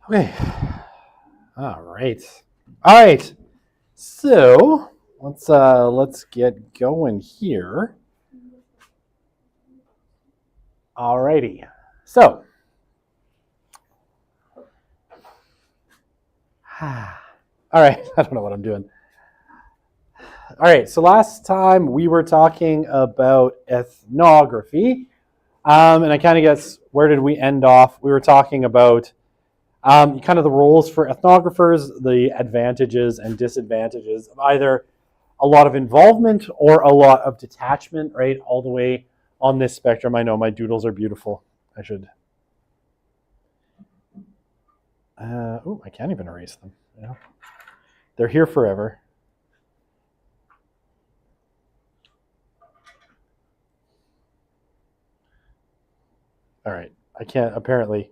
Okay. All right. All right. So let's get going here. All righty. So all right. I don't know what I'm doing. All right. So last time we were talking about ethnography, and I kind of guess where did we end off? We were talking about kind of the roles for ethnographers, the advantages and disadvantages of either a lot of involvement or a lot of detachment, right? All the way on this spectrum. I know my doodles are beautiful. I should. Oh, I can't even erase them. You know? They're here forever. All right. I can't, apparently,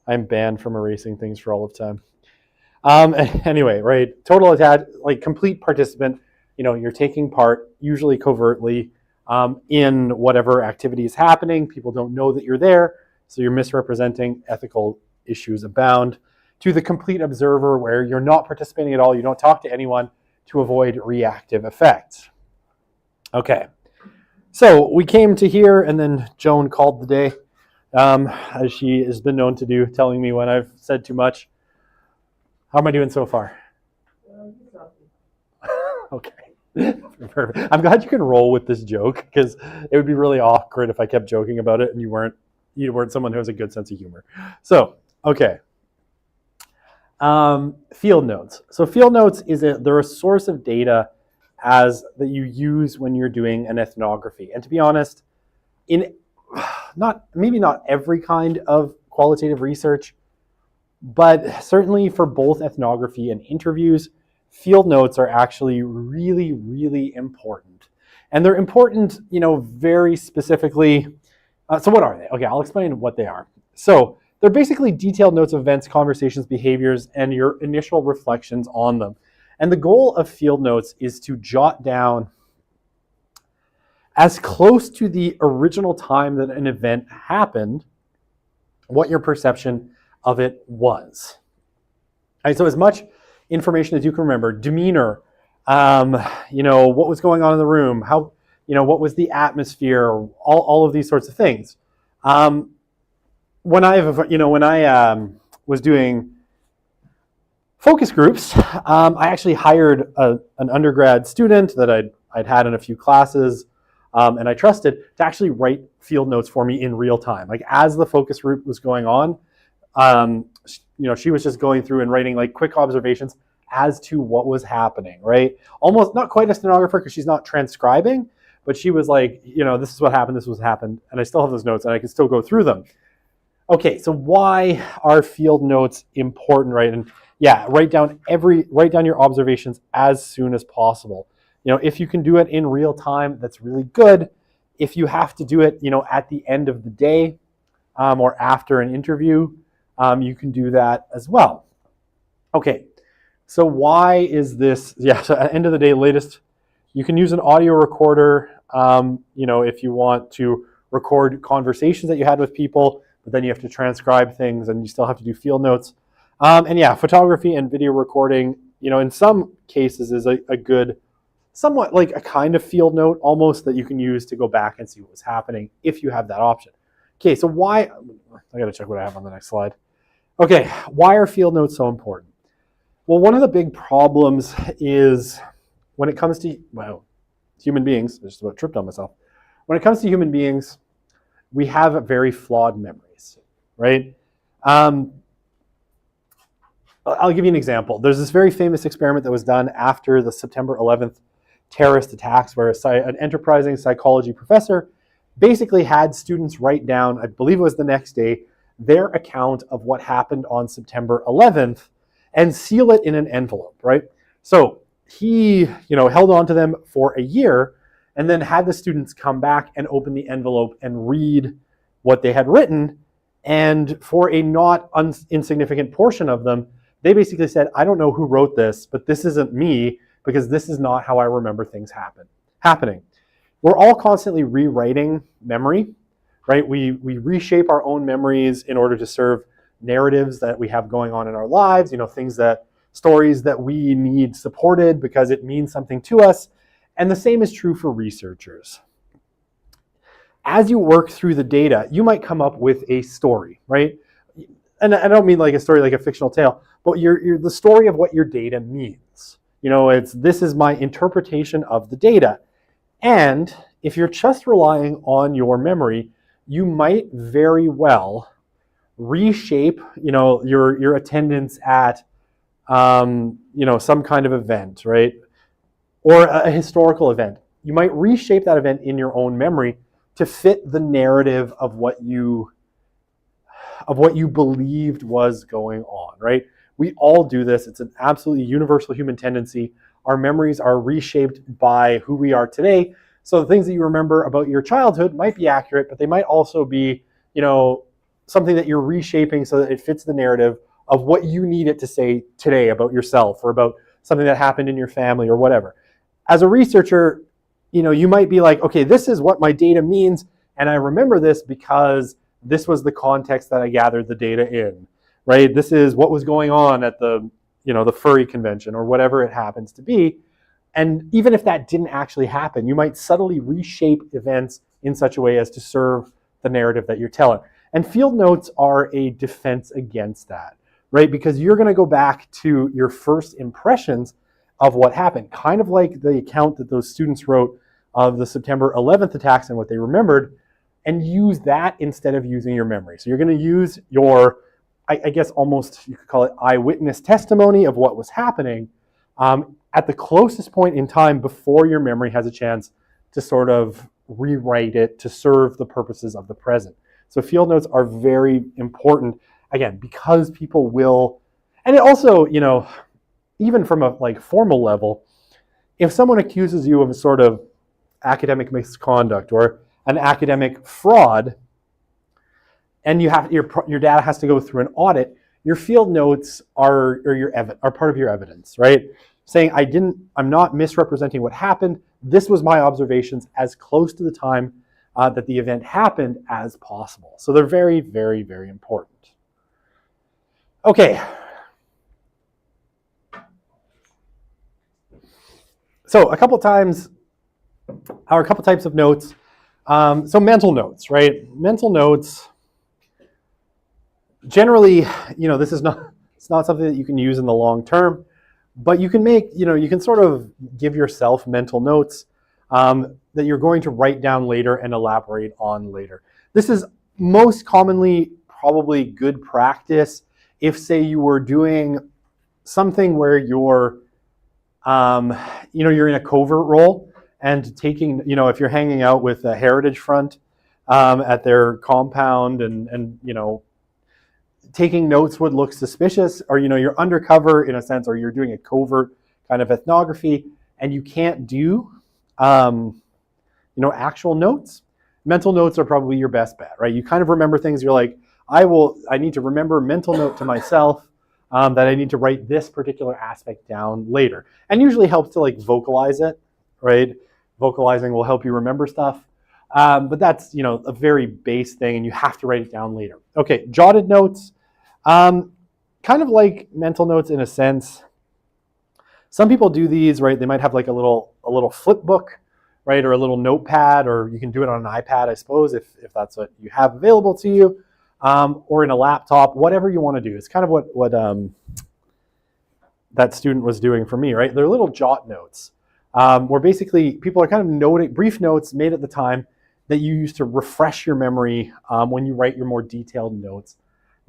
I'm banned from erasing things for all of time. Anyway, right? Total attach, like complete participant. You know, you're taking part, usually covertly, in whatever activity is happening. People don't know that you're there, so you're misrepresenting. Ethical issues abound. To the complete observer, where you're not participating at all, you don't talk to anyone to avoid reactive effects. Okay, so we came to here, and then Joan called the day, as she has been known to do, telling me when I've said too much. How am I doing so far? Okay. Perfect. I'm glad you can roll with this joke, because it would be really awkward if I kept joking about it and you weren't someone who has a good sense of humor. So, okay. Field notes. So field notes they're a source of data that you use when you're doing an ethnography. And to be honest, in maybe not every kind of qualitative research, but certainly for both ethnography and interviews, field notes are actually really, really important. And they're important, very specifically. So what are they? Okay, I'll explain what they are. So they're basically detailed notes of events, conversations, behaviors, and your initial reflections on them. And the goal of field notes is to jot down as close to the original time that an event happened, what your perception of it was. All right, so as much information as you can remember, demeanor, what was going on in the room, how, what was the atmosphere, all of these sorts of things. When I was doing focus groups, I actually hired an undergrad student that I'd had in a few classes, and I trusted to actually write field notes for me in real time. Like as the focus group was going on, she was just going through and writing like quick observations as to what was happening, right? Almost not quite a stenographer because she's not transcribing, but she was like, this is what happened, this was happened, and I still have those notes and I can still go through them. Okay, so why are field notes important, right? And yeah, write down your observations as soon as possible. If you can do it in real time, that's really good. If you have to do it, at the end of the day or after an interview, you can do that as well. Okay, so why is this? Yeah, so at the end of the day, latest, you can use an audio recorder, if you want to record conversations that you had with people, but then you have to transcribe things and you still have to do field notes. And yeah, photography and video recording, in some cases is a good, somewhat like a kind of field note almost that you can use to go back and see what was happening if you have that option. Okay, so why, I gotta check what I have on the next slide. Okay, why are field notes so important? Well, one of the big problems is when it comes to, human beings, I just about tripped on myself. When it comes to human beings, we have very flawed memories, right? I'll give you an example. There's this very famous experiment that was done after the September 11th terrorist attacks where an enterprising psychology professor basically had students write down, I believe it was the next day, their account of what happened on September 11th and seal it in an envelope, right? So he, held on to them for a year and then had the students come back and open the envelope and read what they had written. And for a not insignificant portion of them, they basically said, I don't know who wrote this, but this isn't me because this is not how I remember things happening. We're all constantly rewriting memory, right? We reshape our own memories in order to serve narratives that we have going on in our lives, stories that we need supported because it means something to us. And the same is true for researchers. As you work through the data, you might come up with a story, right? And I don't mean like a story like a fictional tale, but you're the story of what your data means. This is my interpretation of the data. And if you're just relying on your memory, you might very well reshape, your attendance at, some kind of event, right? Or a historical event. You might reshape that event in your own memory to fit the narrative of what you believed was going on, right? We all do this. It's an absolutely universal human tendency. Our memories are reshaped by who we are today. So the things that you remember about your childhood might be accurate, but they might also be, something that you're reshaping so that it fits the narrative of what you need it to say today about yourself or about something that happened in your family or whatever. As a researcher, you might be like, okay, this is what my data means, and I remember this because this was the context that I gathered the data in, right? This is what was going on at the furry convention or whatever it happens to be. And even if that didn't actually happen, you might subtly reshape events in such a way as to serve the narrative that you're telling. And field notes are a defense against that, right? Because you're going to go back to your first impressions of what happened, kind of like the account that those students wrote of the September 11th attacks and what they remembered, and use that instead of using your memory. So you're going to use your, I guess almost you could call it eyewitness testimony of what was happening at the closest point in time before your memory has a chance to sort of rewrite it to serve the purposes of the present. So field notes are very important, again, because people will, and it also, even from a formal level, if someone accuses you of a sort of academic misconduct or an academic fraud, and your data has to go through an audit, your field notes are part of your evidence, right? Saying I'm not misrepresenting what happened. This was my observations as close to the time that the event happened as possible. So they're very, very, very important. Okay. So a couple types of notes. So mental notes, right? Mental notes, generally, it's not something that you can use in the long term, but you can make, you can sort of give yourself mental notes that you're going to write down later and elaborate on later. This is most commonly probably good practice if, say, you were doing something where you're in a covert role and taking, if you're hanging out with a Heritage Front at their compound and taking notes would look suspicious, or, you're undercover in a sense, or you're doing a covert kind of ethnography and you can't do, actual notes. Mental notes are probably your best bet, right? You kind of remember things, you're like, I need to remember mental note to myself that I need to write this particular aspect down later. And usually helps to vocalize it, right? Vocalizing will help you remember stuff. But that's, a very base thing and you have to write it down later. Okay, jotted notes, kind of like mental notes in a sense. Some people do these, right? They might have a little flip book, right? Or a little notepad, or you can do it on an iPad, I suppose, if that's what you have available to you, or in a laptop, whatever you want to do. It's kind of what that student was doing for me, right? They're little jot notes, where basically people are kind of noting brief notes made at the time that you use to refresh your memory when you write your more detailed notes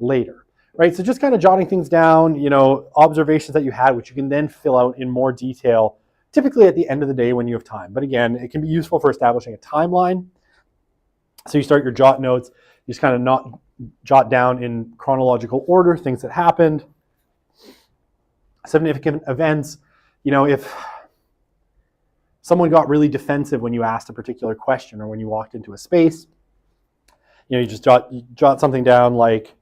later, right? So just kind of jotting things down, observations that you had, which you can then fill out in more detail, typically at the end of the day when you have time. But again, it can be useful for establishing a timeline. So you start your jot notes, you just kind of not jot down in chronological order things that happened, significant events. If someone got really defensive when you asked a particular question or when you walked into a space, you just jot something down like,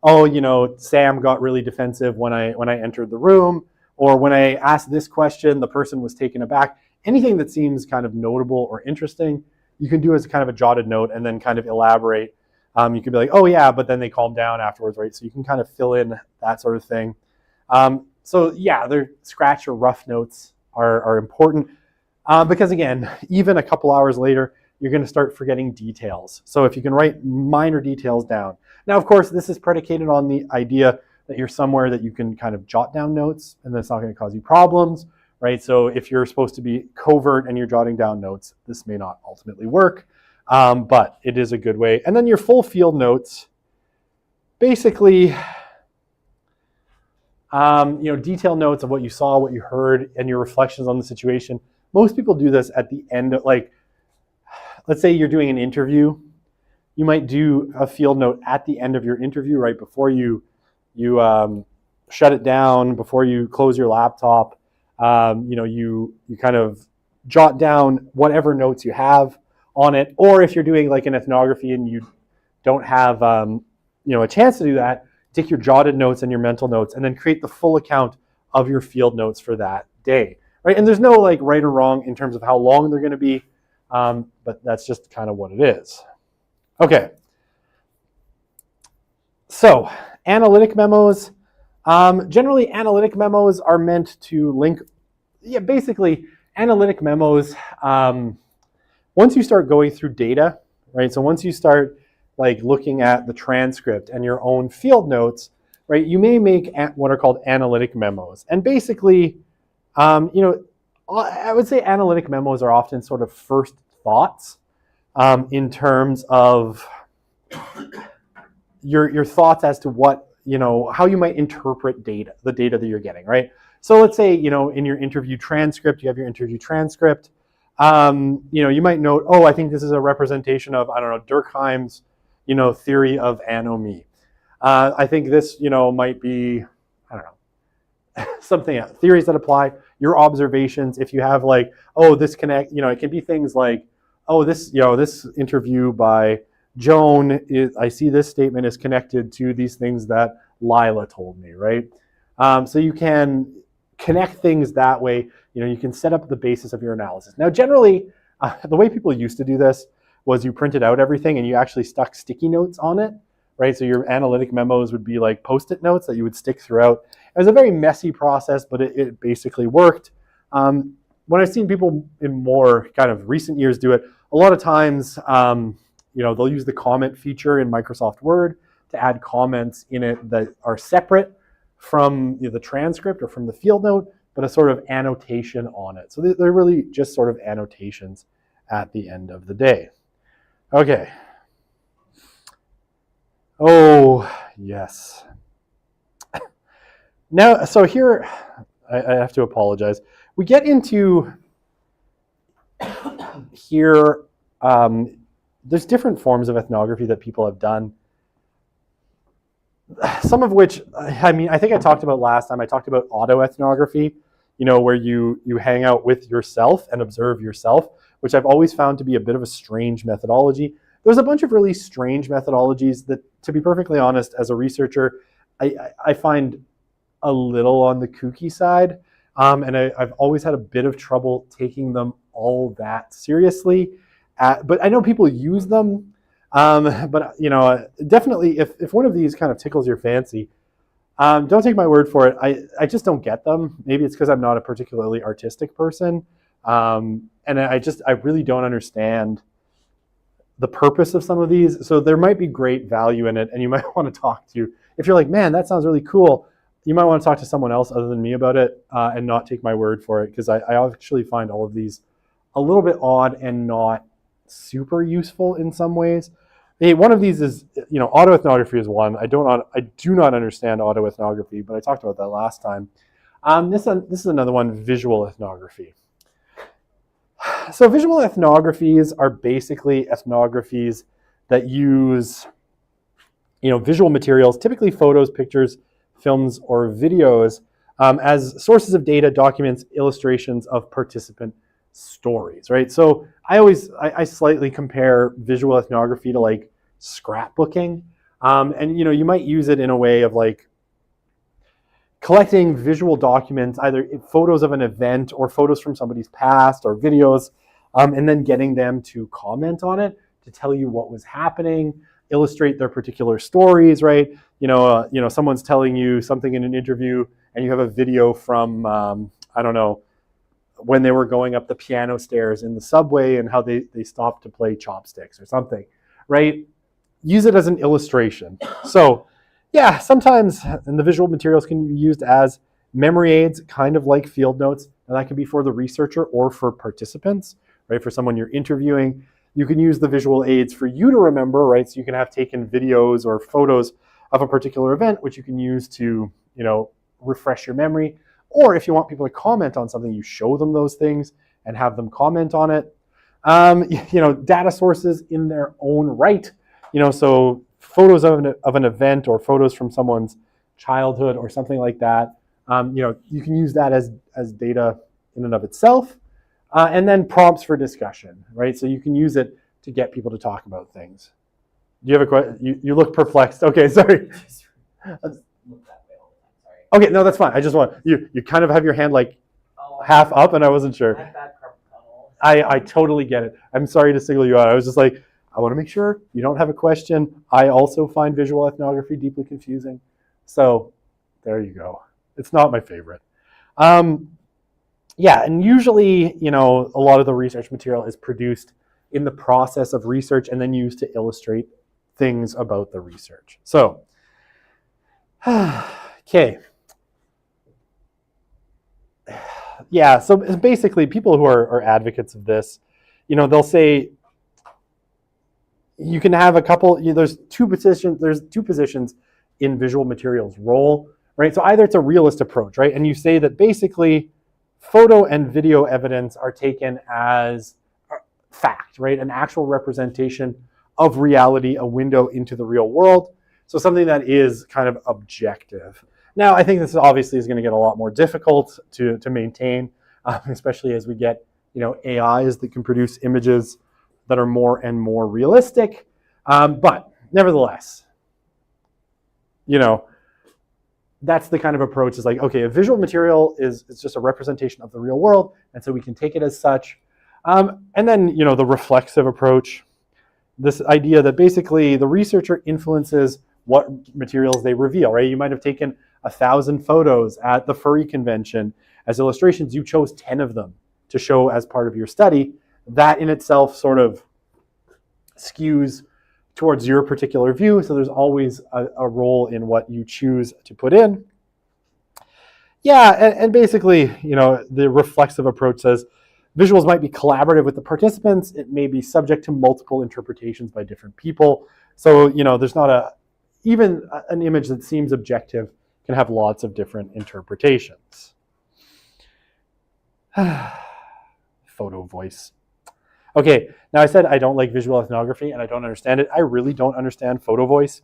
oh, Sam got really defensive when I entered the room, or when I asked this question, the person was taken aback. Anything that seems kind of notable or interesting, you can do as kind of a jotted note and then kind of elaborate You could be like, oh yeah, but then they calm down afterwards, right? So you can kind of fill in that sort of thing. So yeah, their scratch or rough notes are important because again, even a couple hours later, you're going to start forgetting details. So if you can write minor details down. Now, of course, this is predicated on the idea that you're somewhere that you can kind of jot down notes and that's not going to cause you problems, right? So if you're supposed to be covert and you're jotting down notes, this may not ultimately work, but it is a good way. And then your full field notes, basically, detailed notes of what you saw, what you heard, and your reflections on the situation. Most people do this at the end of, like, let's say you're doing an interview. You might do a field note at the end of your interview, right before you shut it down, before you close your laptop. You kind of jot down whatever notes you have on it. Or if you're doing like an ethnography and you don't have a chance to do that, take your jotted notes and your mental notes and then create the full account of your field notes for that day, right? And there's no like right or wrong in terms of how long they're going to be, but that's just kind of what it is. Okay. So analytic memos. Generally, analytic memos are meant to link. Yeah, basically, analytic memos. Once you start going through data, right? So once you start like looking at the transcript and your own field notes, right? You may make what are called analytic memos, and basically, I would say analytic memos are often sort of first thoughts in terms of your thoughts as to what, how you might interpret data, the data that you're getting, right? So let's say, in your interview transcript, you have your interview transcript. You might note, oh, I think this is a representation of, I don't know, Durkheim's, theory of anomie. I think this, might be, I don't know, something else. Theories that apply, your observations. If you have like, oh, this connect, it can be things like, oh, this interview by Joan, I see this statement is connected to these things that Lila told me, right? So you can connect things that way. You can set up the basis of your analysis. Now, generally, the way people used to do this was you printed out everything and you actually stuck sticky notes on it, right? So your analytic memos would be like Post-it notes that you would stick throughout. It was a very messy process, but it basically worked. When I've seen people in more kind of recent years do it, a lot of times, they'll use the comment feature in Microsoft Word to add comments in it that are separate from the transcript or from the field note, but a sort of annotation on it. So they're really just sort of annotations at the end of the day. Okay. Oh, yes. Now, so here, I have to apologize. We get into here, there's different forms of ethnography that people have done. Some of which, I think I talked about last time. I talked about autoethnography, where you hang out with yourself and observe yourself, which I've always found to be a bit of a strange methodology. There's a bunch of really strange methodologies that, to be perfectly honest, as a researcher, I find a little on the kooky side. And I've always had a bit of trouble taking them all that seriously. But I know people use them. But definitely if one of these kind of tickles your fancy, don't take my word for it. I just don't get them. Maybe it's because I'm not a particularly artistic person. And I really don't understand the purpose of some of these. So there might be great value in it, and you might want to talk to, if you're like, man, that sounds really cool, you might want to talk to someone else other than me about it, and not take my word for it, because I actually find all of these a little bit odd and not super useful in some ways. Hey, one of these is, autoethnography is one. I do not understand autoethnography, but I talked about that last time. This is another one, visual ethnography. So visual ethnographies are basically ethnographies that use, visual materials, typically photos, pictures, films, or videos, as sources of data, documents, illustrations of participant stories, right? So I slightly compare visual ethnography to like scrapbooking, and you might use it in a way of like collecting visual documents, either photos of an event or photos from somebody's past or videos, and then getting them to comment on it, to tell you what was happening. illustrate their particular stories, right? Someone's telling you something in an interview, and you have a video from I don't know, when they were going up the piano stairs in the subway and how they stopped to play chopsticks or something, right? Use it as an illustration. So yeah, sometimes, and the visual materials can be used as memory aids, kind of like field notes, and that can be for the researcher or for participants, right? For someone you're interviewing, you can use the visual aids for you to remember, right? So you can have taken videos or photos of a particular event, which you can use to, refresh your memory. Or if you want people to comment on something, you show them those things and have them comment on it. Data sources in their own right, so photos of an event or photos from someone's childhood or something like that. You can use that as data in and of itself. And then prompts for discussion, right? So you can use it to get people to talk about things. Do you have a question? You look perplexed. Okay, sorry. Okay, no, that's fine. I just want, you kind of have your hand like half up, and I wasn't sure. I totally get it. I'm sorry to single you out. I was just like, I want to make sure you don't have a question. I also find visual ethnography deeply confusing. So there you go. It's not my favorite. Yeah, and usually, a lot of the research material is produced in the process of research and then used to illustrate things about the research. So, okay. Yeah, so basically people who are advocates of this, they'll say you can have a couple, there's two positions in visual materials role, right? So either it's a realist approach, right? And you say that basically photo and video evidence are taken as fact, right? An actual representation of reality, a window into the real world. So something that is kind of objective. Now, I think this obviously is going to get a lot more difficult to maintain, especially as we get, AIs that can produce images that are more and more realistic. But nevertheless, that's the kind of approach is like, okay, a visual material is just a representation of the real world, and so we can take it as such. And then, the reflexive approach, this idea that basically the researcher influences what materials they reveal, right? You might have taken 1,000 photos at the furry convention as illustrations. You chose 10 of them to show as part of your study. That in itself sort of skews towards your particular view. So there's always a role in what you choose to put in. Yeah, and basically, the reflexive approach says visuals might be collaborative with the participants. It may be subject to multiple interpretations by different people. So, there's not even an image that seems objective can have lots of different interpretations. Photo voice. Okay, now I said I don't like visual ethnography and I don't understand it. I really don't understand photo voice.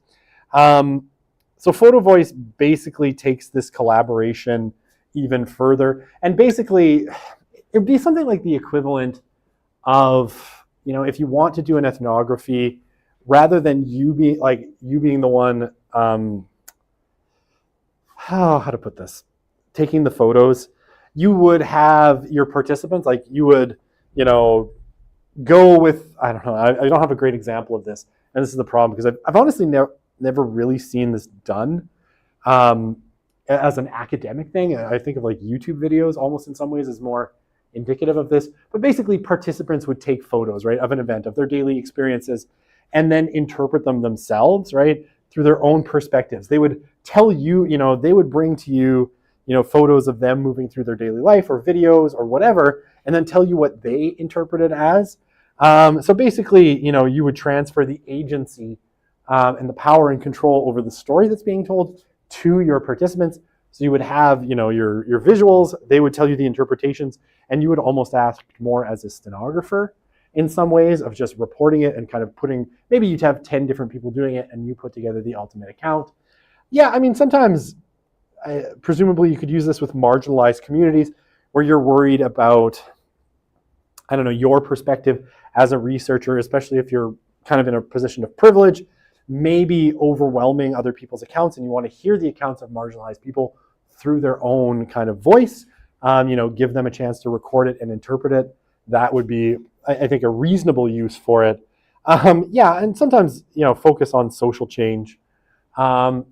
So photo voice basically takes this collaboration even further. And basically, it'd be something like the equivalent of, if you want to do an ethnography, rather than you being the one, how to put this, taking the photos, you would have your participants, like you would, go with, I don't know, I don't have a great example of this, and this is the problem, because I've honestly never really seen this done as an academic thing. I think of like YouTube videos almost in some ways as more indicative of this, but basically participants would take photos, right, of an event, of their daily experiences, and then interpret them themselves, right, through their own perspectives. They would tell you, they would bring to you, photos of them moving through their daily life or videos or whatever, and then tell you what they interpret it as. So basically, you would transfer the agency and the power and control over the story that's being told to your participants. So you would have, your visuals, they would tell you the interpretations, and you would almost act more as a stenographer in some ways of just reporting it and kind of maybe you'd have 10 different people doing it and you put together the ultimate account. Yeah, I mean, sometimes, presumably you could use this with marginalized communities where you're worried about, I don't know, your perspective as a researcher, especially if you're kind of in a position of privilege, maybe overwhelming other people's accounts, and you want to hear the accounts of marginalized people through their own kind of voice, give them a chance to record it and interpret it. That would be, I think, a reasonable use for it. Yeah, and sometimes focus on social change. Um,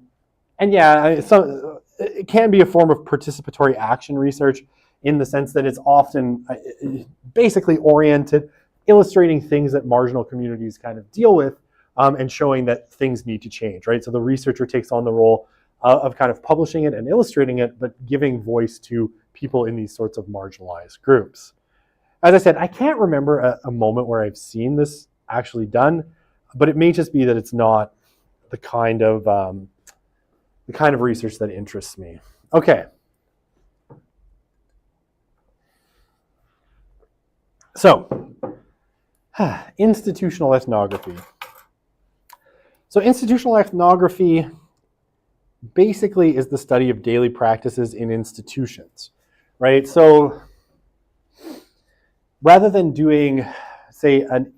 and yeah, so it can be a form of participatory action research in the sense that it's often basically oriented, illustrating things that marginal communities kind of deal with, and showing that things need to change, right? So the researcher takes on the role of kind of publishing it and illustrating it, but giving voice to people in these sorts of marginalized groups. As I said, I can't remember a moment where I've seen this actually done, but it may just be that it's not the kind of research that interests me. Okay. So, institutional ethnography. So institutional ethnography basically is the study of daily practices in institutions, right? So rather than doing, say, an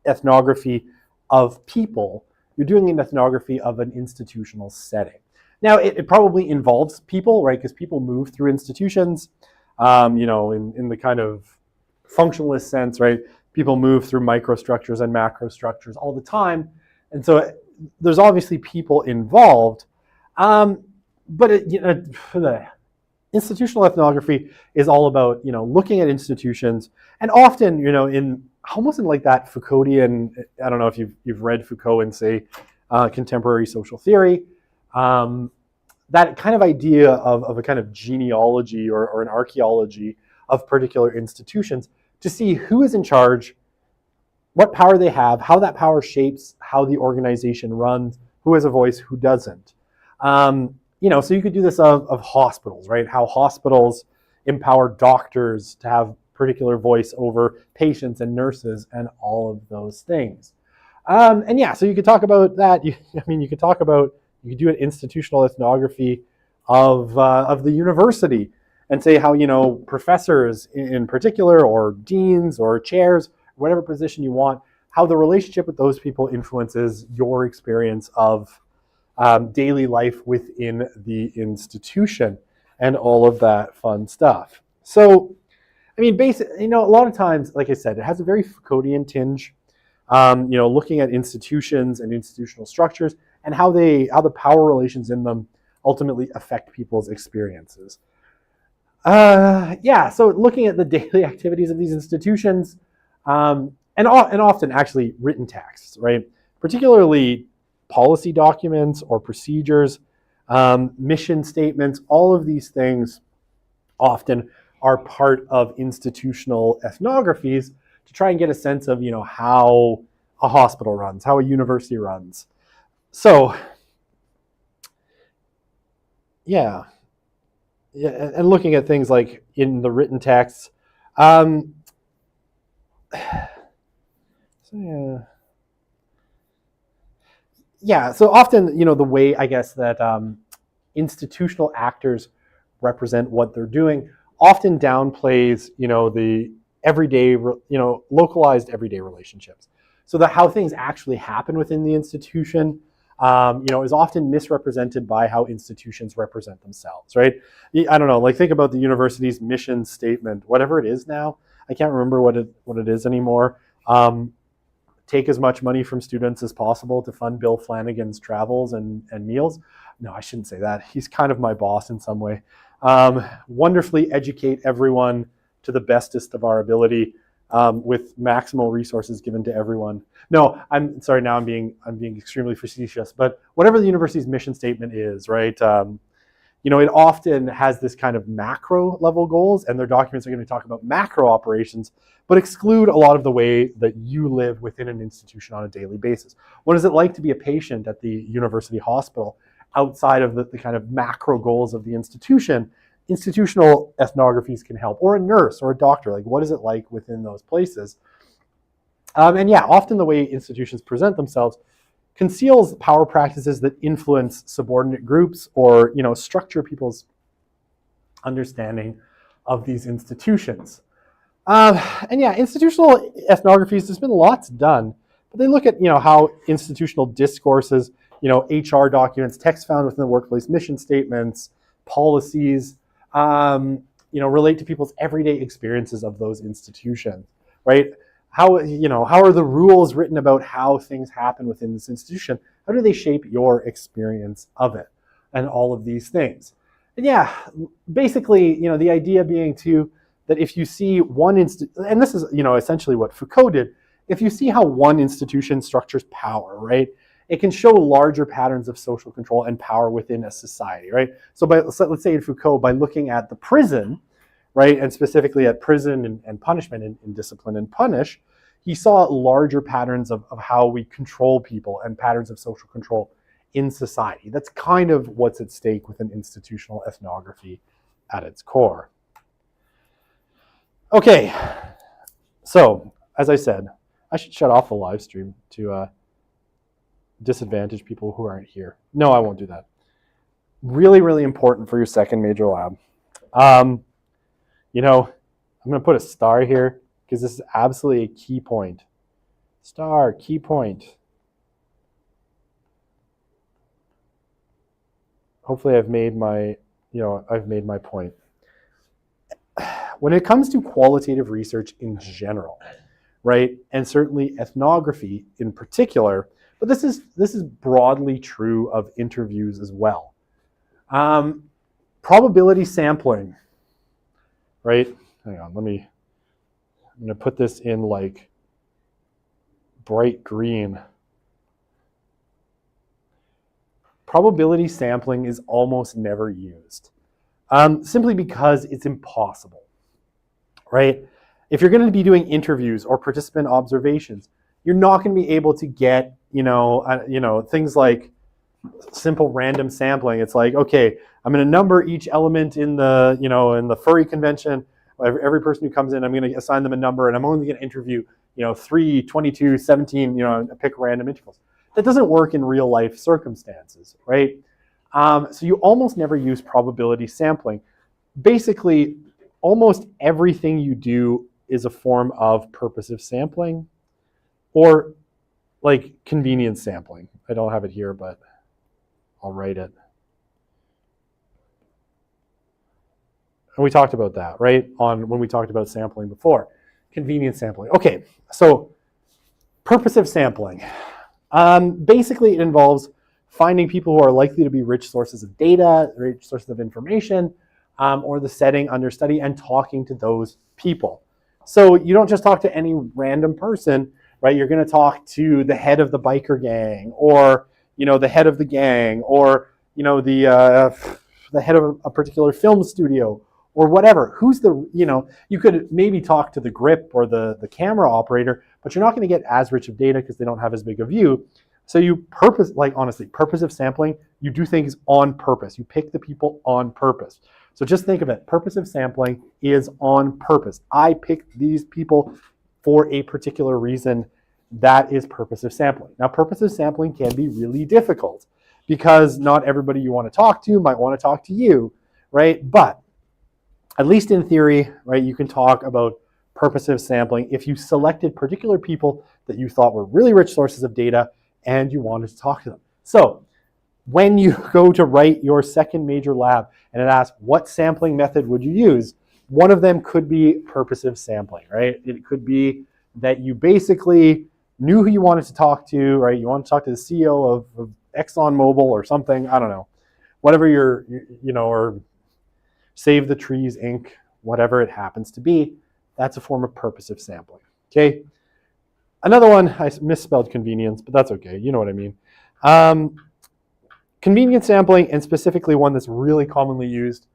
ethnography of people, you're doing an ethnography of an institutional setting. Now, it probably involves people, right? Because people move through institutions, in the kind of functionalist sense, right? People move through microstructures and macrostructures all the time. And so there's obviously people involved. But the institutional ethnography is all about, looking at institutions, and often, in almost in like that Foucauldian, I don't know if you've read Foucault and say contemporary social theory, that kind of idea of a kind of genealogy or an archaeology of particular institutions to see who is in charge, what power they have, how that power shapes how the organization runs, who has a voice, who doesn't. So you could do this of hospitals, right? How hospitals empower doctors to have particular voice over patients and nurses and all of those things. So you could talk about that. You could do an institutional ethnography of the university and say how, professors in particular, or deans or chairs, whatever position you want, how the relationship with those people influences your experience of daily life within the institution and all of that fun stuff. So, basically, a lot of times, like I said, it has a very Foucauldian tinge, looking at institutions and institutional structures and how the power relations in them ultimately affect people's experiences. So looking at the daily activities of these institutions, and often actually written texts, right? Particularly policy documents or procedures, mission statements, all of these things often are part of institutional ethnographies to try and get a sense of, how a hospital runs, how a university runs. So, and looking at things like in the written texts. So often, the way, I guess, that institutional actors represent what they're doing often downplays, the everyday, localized everyday relationships. So that how things actually happen within the institution, is often misrepresented by how institutions represent themselves, right? I don't know, like think about the university's mission statement, whatever it is now. I can't remember what it is anymore. Take as much money from students as possible to fund Bill Flanagan's travels and meals. No, I shouldn't say that. He's kind of my boss in some way. Wonderfully educate everyone to the bestest of our ability, with maximal resources given to everyone. No, I'm sorry. Now I'm being extremely facetious. But whatever the university's mission statement is, right? It often has this kind of macro level goals, and their documents are going to talk about macro operations, but exclude a lot of the way that you live within an institution on a daily basis. What is it like to be a patient at the university hospital outside of the kind of macro goals of the institution? Institutional ethnographies can help, or a nurse or a doctor. Like, what is it like within those places? Often the way institutions present themselves conceals power practices that influence subordinate groups or, structure people's understanding of these institutions. Institutional ethnographies, there's been lots done, but they look at, how institutional discourses, HR documents, text found within the workplace, mission statements, policies, relate to people's everyday experiences of those institutions, right? how are the rules written about how things happen within this institution? How do they shape your experience of it? And all of these things. And yeah, basically, the idea being too that if you see one and this is, essentially what Foucault did, if you see how one institution structures power, right, it can show larger patterns of social control and power within a society, right? So let's say in Foucault, by looking at the prison, right, and specifically at prison and punishment in Discipline and Punish, he saw larger patterns of how we control people and patterns of social control in society. That's kind of what's at stake with an institutional ethnography at its core. Okay, so as I said, I should shut off the live stream to disadvantage people who aren't here. No, I won't do that. Really, really important for your second major lab. I'm going to put a star here because this is absolutely a key point. Star, key point. Hopefully I've made my point. When it comes to qualitative research in general, right, and certainly ethnography in particular, but this is broadly true of interviews as well. Probability sampling, right? Hang on, I'm going to put this in like bright green. Probability sampling is almost never used, simply because it's impossible, right? If you're going to be doing interviews or participant observations, you're not going to be able to get, things like simple random sampling. It's like, okay, I'm going to number each element in the furry convention. Every person who comes in, I'm going to assign them a number, and I'm only going to interview, 3, 22, 17, pick random intervals. That doesn't work in real life circumstances, right? So you almost never use probability sampling. Basically, almost everything you do is a form of purposive sampling or like convenience sampling. I don't have it here, but I'll write it. And we talked about that, right? When we talked about sampling before. Convenience sampling. Okay, so purposive sampling. Basically, it involves finding people who are likely to be rich sources of data, rich sources of information, or the setting under study, and talking to those people. So you don't just talk to any random person, right? You're going to talk to the head of the biker gang, or the head of the gang, or the head of a particular film studio, or whatever. Who's you could maybe talk to the grip or the camera operator, but you're not going to get as rich of data because they don't have as big a view. So you purposive sampling, you do things on purpose. You pick the people on purpose. So just think of it. Purposive sampling is on purpose. I picked these people for a particular reason. That is purposive sampling. Now, purposive sampling can be really difficult because not everybody you want to talk to might want to talk to you, right? But at least in theory, right, you can talk about purposive sampling if you selected particular people that you thought were really rich sources of data and you wanted to talk to them. So when you go to write your second major lab and it asks what sampling method would you use, one of them could be purposive sampling, right? It could be that you basically knew who you wanted to talk to, right? You want to talk to the CEO of ExxonMobil or something, I don't know, whatever or Save the Trees Inc., whatever it happens to be, that's a form of purposive sampling, okay? Another one, I misspelled convenience, but that's okay, you know what I mean. Convenience sampling, and specifically one that's really commonly used,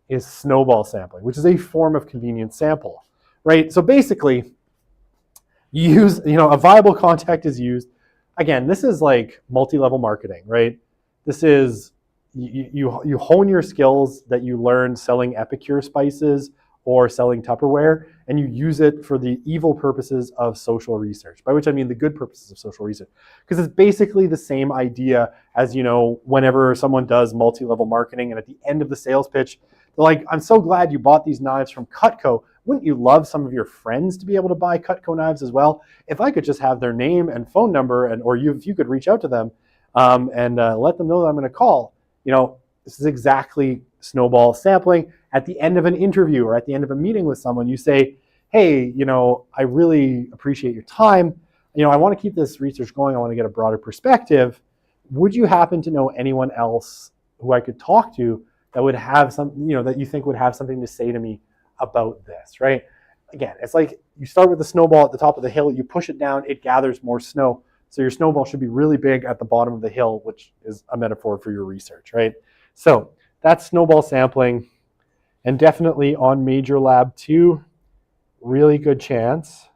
is snowball sampling, which is a form of convenience sample, right? So basically, you use, a viable contact is used. Again, this is like multi-level marketing, right? This is, you hone your skills that you learn selling Epicure spices or selling Tupperware, and you use it for the evil purposes of social research, by which I mean the good purposes of social research. Because it's basically the same idea as, whenever someone does multi-level marketing and at the end of the sales pitch, they're like, I'm so glad you bought these knives from Cutco. Wouldn't you love some of your friends to be able to buy Cutco knives as well? If I could just have their name and phone number, if you could reach out to them and let them know that I'm going to call, this is exactly snowball sampling. At the end of an interview or at the end of a meeting with someone, you say, hey, I really appreciate your time. I want to keep this research going. I want to get a broader perspective. Would you happen to know anyone else who I could talk to that would have some, that you think would have something to say to me about this, right? Again, it's like you start with the snowball at the top of the hill, you push it down, it gathers more snow. So your snowball should be really big at the bottom of the hill, which is a metaphor for your research, right? So that's snowball sampling. And definitely on Major Lab 2, really good chance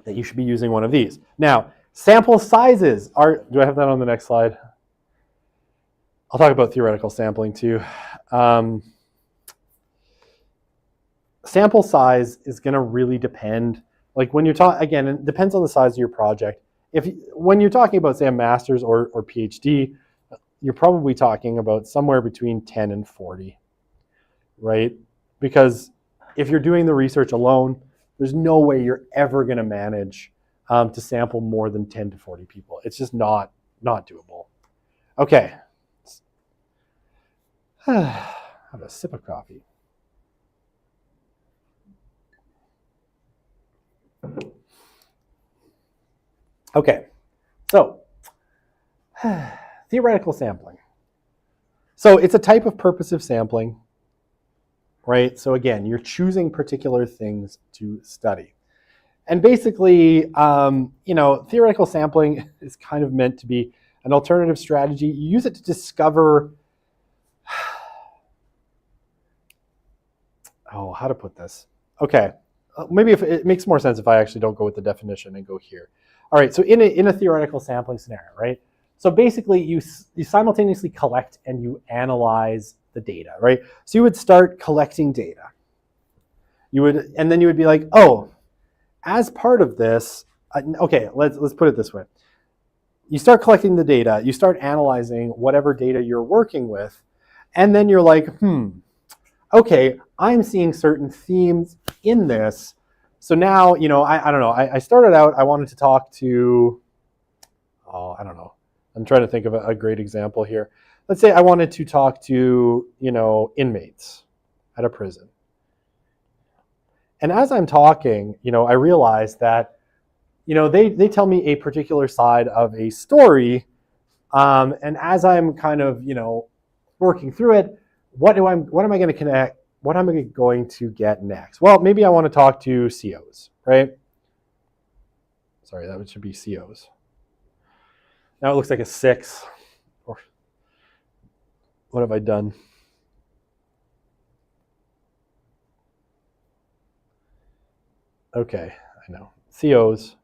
that you should be using one of these. Now, sample sizes are, do I have that on the next slide? I'll talk about theoretical sampling too. Sample size is going to really depend. Like when you're talking, again, it depends on the size of your project. When you're talking about, say, a master's or PhD, you're probably talking about somewhere between 10 and 40, right? Because if you're doing the research alone, there's no way you're ever going to manage to sample more than 10 to 40 people. It's just not doable. Okay. Have a sip of coffee. Okay, so theoretical sampling. So it's a type of purposive sampling, right? So again, you're choosing particular things to study. And basically, theoretical sampling is kind of meant to be an alternative strategy. You use it to discover, how to put this? Okay, maybe if it makes more sense if I actually don't go with the definition and go here. All right, so in a theoretical sampling scenario, right? So basically, you simultaneously collect and you analyze the data, right? So you would start collecting data. And then you would be like, oh, as part of this, okay, let's put it this way. You start collecting the data, you start analyzing whatever data you're working with, and then you're like, okay, I'm seeing certain themes in this. So now, I don't know, I started out, I wanted to talk to, I don't know. I'm trying to think of a great example here. Let's say I wanted to talk to, inmates at a prison. And as I'm talking, I realize that, they tell me a particular side of a story. And as I'm kind of, working through it, what am I going to connect? What am I going to get next? Well, maybe I want to talk to COs, right? Sorry, that should be COs. Now it looks like a 6. Or what have I done? Okay, I know. COs,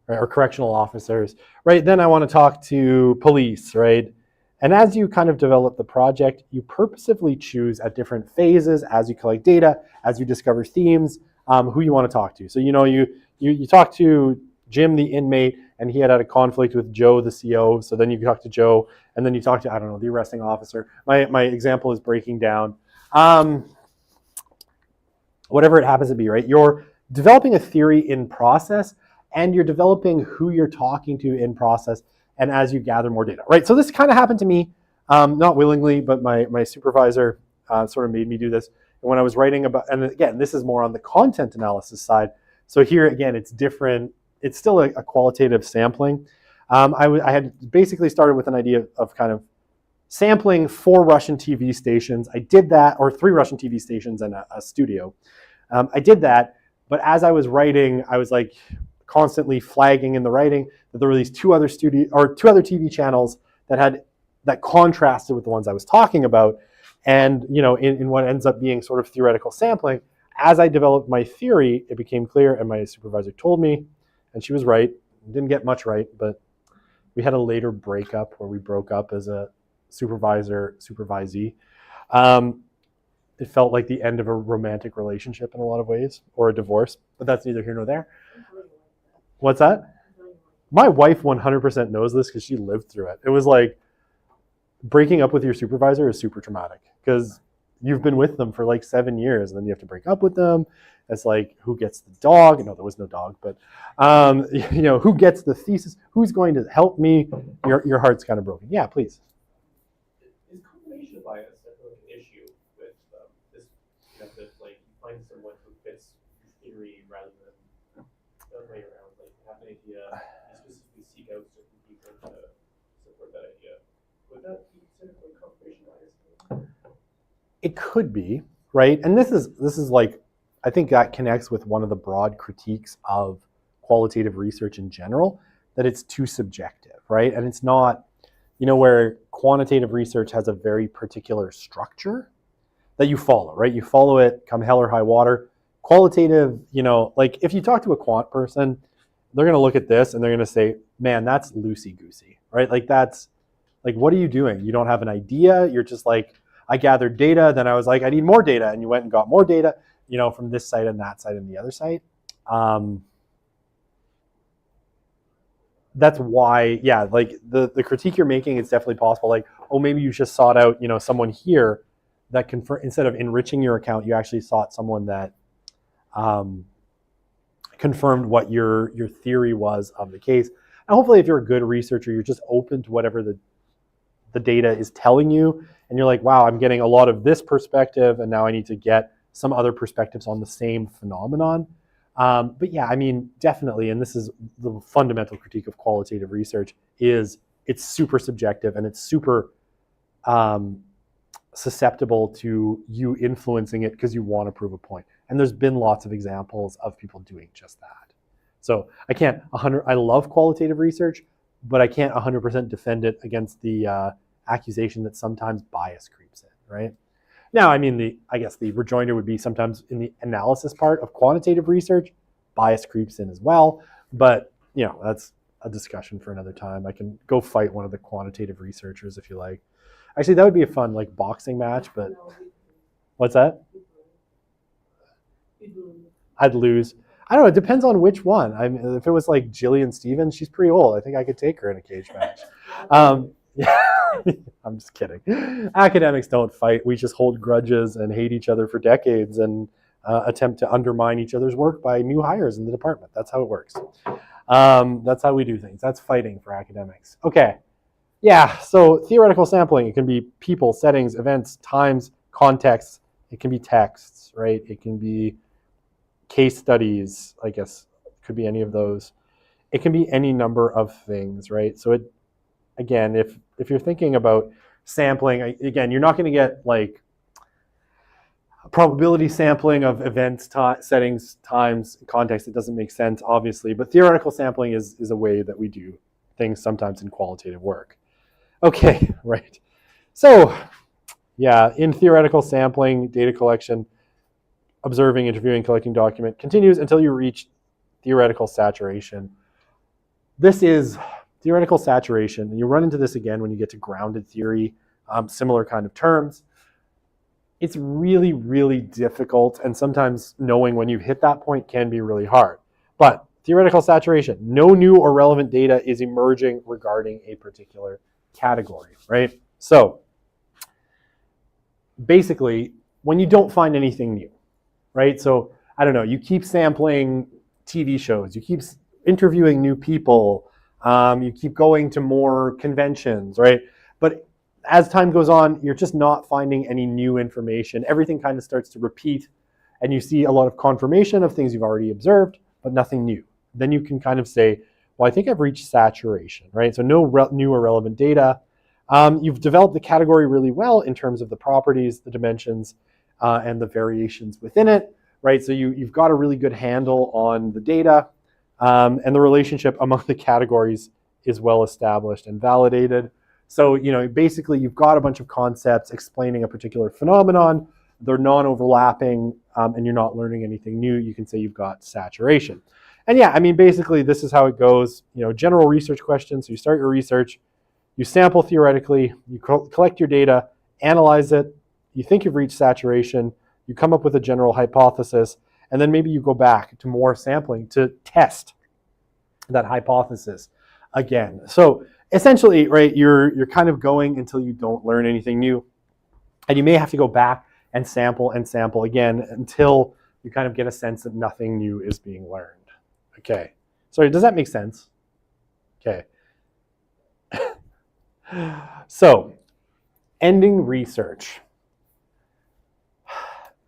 right, or correctional officers, right? Then I want to talk to police, right? And as you kind of develop the project, you purposefully choose at different phases as you collect data, as you discover themes, who you want to talk to. So, you talk to Jim, the inmate, and he had a conflict with Joe, the CO. So then you talk to Joe, and then you talk to, I don't know, the arresting officer. My example is breaking down. Whatever it happens to be, right? You're developing a theory in process, and you're developing who you're talking to in process, and as you gather more data, right? So this kind of happened to me, not willingly, but my supervisor sort of made me do this. And when I was writing about, and again, this is more on the content analysis side. So here, again, it's different. It's still a qualitative sampling. I had basically started with an idea of kind of sampling 4 Russian TV stations. I did that, or 3 Russian TV stations and a studio. I did that, but as I was writing, I was like constantly flagging in the writing that there were these 2 other TV channels that contrasted with the ones I was talking about. And in what ends up being sort of theoretical sampling, as I developed my theory, it became clear, and my supervisor told me, and she was right. Didn't get much right, but we had a later breakup where we broke up as a supervisee. It felt like the end of a romantic relationship in a lot of ways, or a divorce, but that's neither here nor there. What's that? My wife 100% knows this because she lived through it. It was like breaking up with your supervisor is super traumatic because you've been with them for like 7 years and then you have to break up with them. It's like, who gets the dog? No, there was no dog, but who gets the thesis? Who's going to help me? Your heart's kind of broken. Yeah, please. Is confirmation bias an issue with this guess, theory rather than the other way around. Like, you have an idea, you specifically seek out certain people to support that idea. Would that be considered like confirmation bias? It could be, right? And this is like, I think that connects with one of the broad critiques of qualitative research in general, that it's too subjective, right? And it's not, where quantitative research has a very particular structure that you follow, right? You follow it come hell or high water. Qualitative, like if you talk to a quant person, they're going to look at this and they're going to say, man, that's loosey-goosey, right? Like that's, like, what are you doing? You don't have an idea. You're just like, I gathered data, then I was like, I need more data. And you went and got more data, from this site and that site and the other site. That's why, yeah, like the critique you're making, it's definitely possible. Like, oh, maybe you just sought out, someone here that instead of enriching your account, you actually sought someone that confirmed what your theory was of the case. And hopefully if you're a good researcher, you're just open to whatever the data is telling you. And you're like, wow, I'm getting a lot of this perspective, and now I need to get some other perspectives on the same phenomenon. But yeah, I mean, definitely, and this is the fundamental critique of qualitative research, is it's super subjective and it's super susceptible to you influencing it because you want to prove a point. And there's been lots of examples of people doing just that. So I love qualitative research, but I can't 100% defend it against the accusation that sometimes bias creeps in, right? Now, I mean, I guess the rejoinder would be sometimes in the analysis part of quantitative research, bias creeps in as well. But, that's a discussion for another time. I can go fight one of the quantitative researchers if you like. Actually, that would be a fun like boxing match, but what's that? I'd lose. I don't know. It depends on which one. I mean, if it was like Jillian Stevens, she's pretty old. I think I could take her in a cage match. Yeah. I'm just kidding. Academics don't fight. We just hold grudges and hate each other for decades and attempt to undermine each other's work by new hires in the department. That's how it works. That's how we do things. That's fighting for academics. Okay. Yeah. So theoretical sampling, it can be people, settings, events, times, contexts. It can be texts, right? It can be case studies, I guess. It could be any of those. It can be any number of things, right? So again, if you're thinking about sampling, again, you're not going to get like probability sampling of events, settings, times, context. It doesn't make sense, obviously, but theoretical sampling is a way that we do things sometimes in qualitative work. Okay, right. So yeah, in theoretical sampling, data collection, observing, interviewing, collecting document continues until you reach theoretical saturation. This is theoretical saturation, and you run into this again when you get to grounded theory, similar kind of terms. It's really, really difficult, and sometimes knowing when you've hit that point can be really hard. But theoretical saturation, no new or relevant data is emerging regarding a particular category, right? So basically, when you don't find anything new, right? So I don't know, you keep sampling TV shows, you keep interviewing new people, you keep going to more conventions, right? But as time goes on, you're just not finding any new information. Everything kind of starts to repeat, and you see a lot of confirmation of things you've already observed, but nothing new. Then you can kind of say, well, I think I've reached saturation, right? So no new or relevant data. You've developed the category really well in terms of the properties, the dimensions, and the variations within it, right? So you've got a really good handle on the data, and the relationship among the categories is well established and validated. So, basically you've got a bunch of concepts explaining a particular phenomenon. They're non-overlapping, and you're not learning anything new. You can say you've got saturation. And yeah, I mean, basically this is how it goes. General research questions. So you start your research, you sample theoretically, you collect your data, analyze it, you think you've reached saturation, you come up with a general hypothesis, and then maybe you go back to more sampling to test that hypothesis again. So essentially, right, you're kind of going until you don't learn anything new. And you may have to go back and sample again until you kind of get a sense that nothing new is being learned. Okay. Sorry, does that make sense? Okay. So, ending research.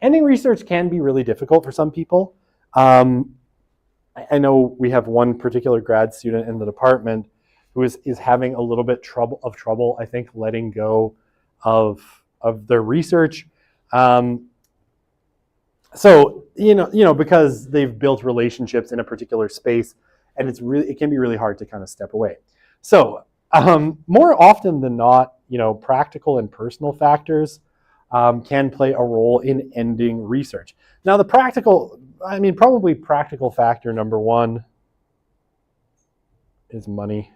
ending research can be really difficult for some people. I know we have one particular grad student in the department who is having a little bit of trouble, I think, letting go of their research. So because they've built relationships in a particular space, and it can be really hard to kind of step away. So more often than not, practical and personal factors can play a role in ending research. Now, probably practical factor number one is money,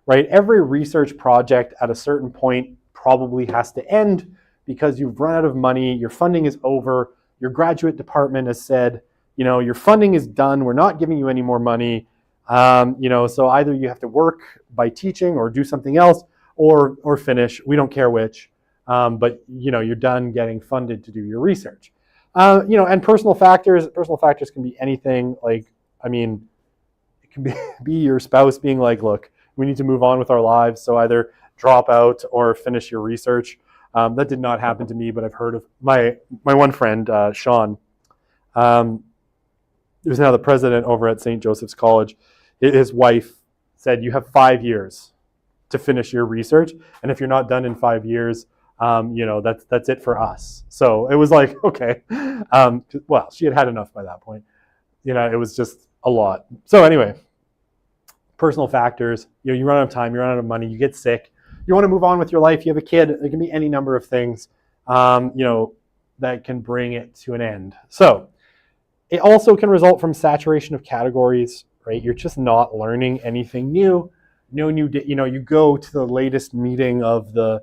right? Every research project at a certain point probably has to end because you've run out of money, your funding is over, your graduate department has said, your funding is done, we're not giving you any more money. So either you have to work by teaching or do something else, or finish. We don't care which, but you're done getting funded to do your research. And personal factors can be anything. It can be your spouse being like, look, we need to move on with our lives, so either drop out or finish your research. That did not happen to me, but I've heard of my one friend, Sean, who's now the president over at St. Joseph's College. His wife said, you have 5 years to finish your research, and if you're not done in 5 years, that's it for us. So it was like, okay. Well, she had enough by that point. It was just a lot. So anyway, personal factors, you run out of time, you run out of money, you get sick, you want to move on with your life, you have a kid, there can be any number of things, that can bring it to an end. So it also can result from saturation of categories, right? You're just not learning anything new. No new, you go to the latest meeting of the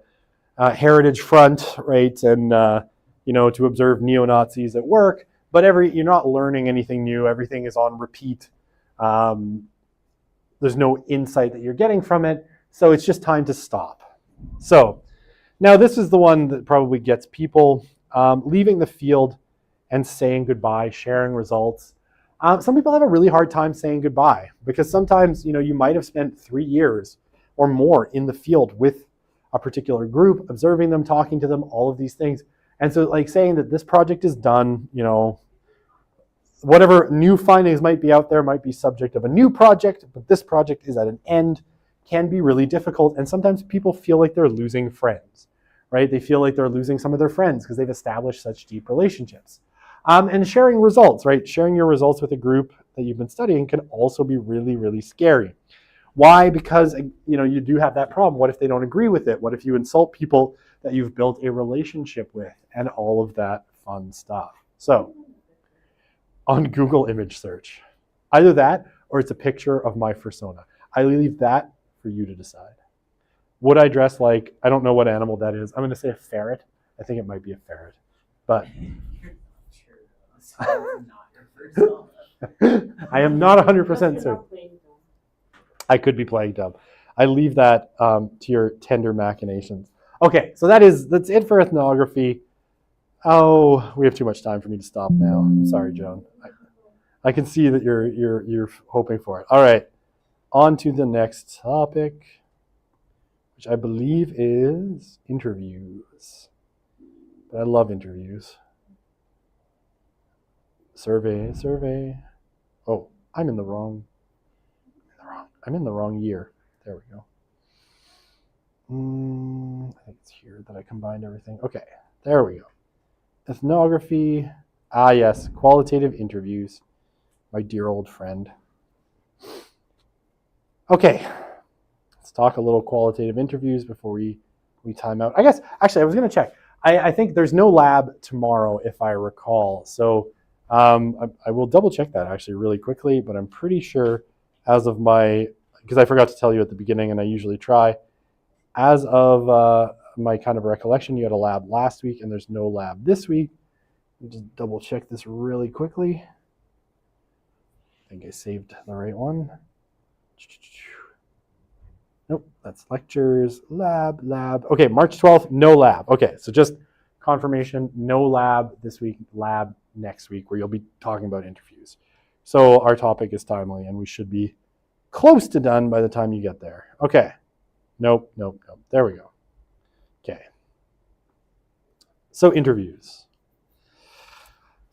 Heritage Front, right? And, to observe neo-Nazis at work, but you're not learning anything new. Everything is on repeat. There's no insight that you're getting from it. So it's just time to stop. So now this is the one that probably gets people leaving the field and saying goodbye, sharing results. Some people have a really hard time saying goodbye because sometimes, you might have spent 3 years or more in the field with a particular group, observing them, talking to them, all of these things. And so saying that this project is done, whatever new findings might be out there might be subject of a new project, but this project is at an end, can be really difficult. And sometimes people feel like they're losing friends, right? They feel like they're losing some of their friends because they've established such deep relationships. And sharing results, right? Sharing your results with a group that you've been studying can also be really, really scary. Why? Because, you do have that problem. What if they don't agree with it? What if you insult people that you've built a relationship with and all of that fun stuff? So on Google image search, either that or it's a picture of my fursona. I leave that for you to decide. Would I dress like, I don't know what animal that is. I'm going to say a ferret. I think it might be a ferret, but I am not 100% certain. I could be playing dumb. I leave that to your tender machinations. Okay, so that's it for ethnography. Oh, we have too much time for me to stop now. I'm sorry, Joan. I can see that you're hoping for it. All right, on to the next topic, which I believe is interviews. But I love interviews. Survey. Oh, I'm in the wrong year. There we go. I think it's here that I combined everything. Okay, there we go. Ethnography. Ah, yes, qualitative interviews. My dear old friend. Okay, let's talk a little qualitative interviews before we time out. I guess, actually, I was going to check. I think there's no lab tomorrow, if I recall. So I will double check that actually really quickly, but I'm pretty sure as of because I forgot to tell you at the beginning and I usually try, as of my kind of recollection, you had a lab last week and there's no lab this week. Let me just double check this really quickly. I think I saved the right one. Nope, that's lectures, lab. Okay, March 12th, no lab. Okay, so just confirmation, no lab this week, lab next week, where you'll be talking about interviews. So our topic is timely, and we should be close to done by the time you get there. Okay, nope. There we go. Okay. So interviews.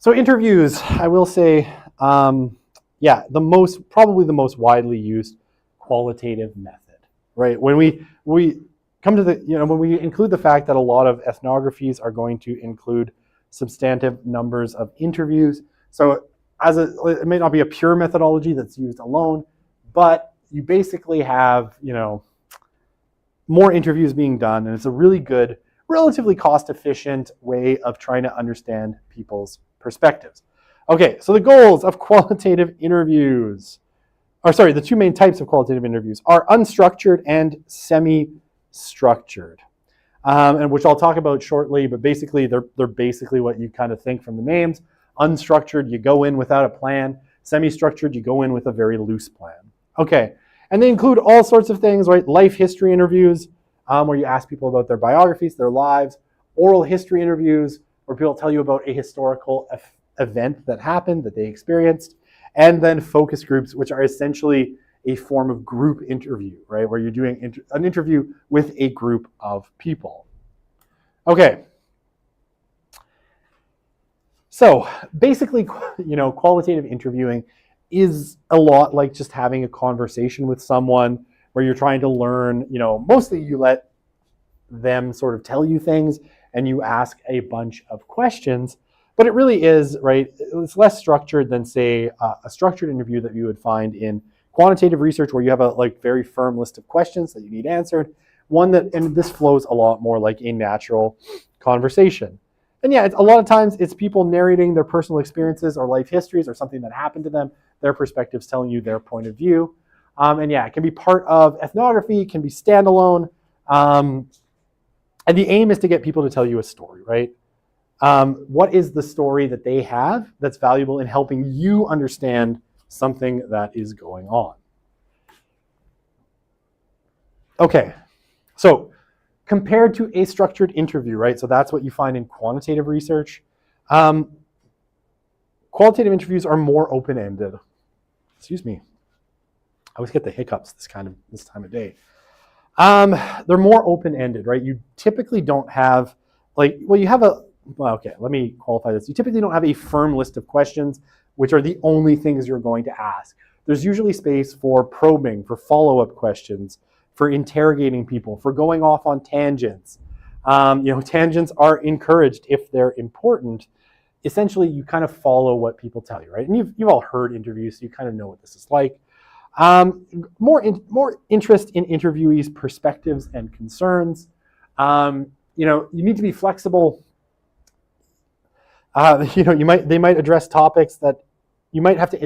So interviews, I will say, probably the most widely used qualitative method, right? When we come to when we include the fact that a lot of ethnographies are going to include substantive numbers of interviews. So it may not be a pure methodology that's used alone, but you basically have, more interviews being done, and it's a really good, relatively cost-efficient way of trying to understand people's perspectives. Okay, so the goals of qualitative interviews, the two main types of qualitative interviews are unstructured and semi-structured, and which I'll talk about shortly, but basically they're basically what you kind of think from the names. Unstructured, you go in without a plan. Semi-structured, you go in with a very loose plan. Okay, and they include all sorts of things, right? Life history interviews, where you ask people about their biographies, their lives. Oral history interviews, where people tell you about a historical event that happened, that they experienced. And then focus groups, which are essentially a form of group interview, right? Where you're doing an interview with a group of people. Okay. So basically, qualitative interviewing is a lot like just having a conversation with someone where you're trying to learn, mostly you let them sort of tell you things and you ask a bunch of questions, but it really is, right, it's less structured than, say, a structured interview that you would find in quantitative research where you have a very firm list of questions that you need answered. And this flows a lot more like a natural conversation. And yeah, a lot of times it's people narrating their personal experiences or life histories or something that happened to them, their perspectives telling you their point of view. And yeah, it can be part of ethnography, it can be standalone. And the aim is to get people to tell you a story, right? What is the story that they have that's valuable in helping you understand something that is going on? Okay, so compared to a structured interview, right? So that's what you find in quantitative research. Qualitative interviews are more open-ended. Excuse me. I always get the hiccups this time of day. They're more open-ended, right? You typically don't have, let me qualify this. You typically don't have a firm list of questions, which are the only things you're going to ask. There's usually space for probing, for follow-up questions, for interrogating people, for going off on tangents. Tangents are encouraged if they're important. Essentially, you kind of follow what people tell you, right? And you've all heard interviews, so you kind of know what this is like. More interest in interviewees' perspectives and concerns. You need to be flexible. They might address topics that you might have to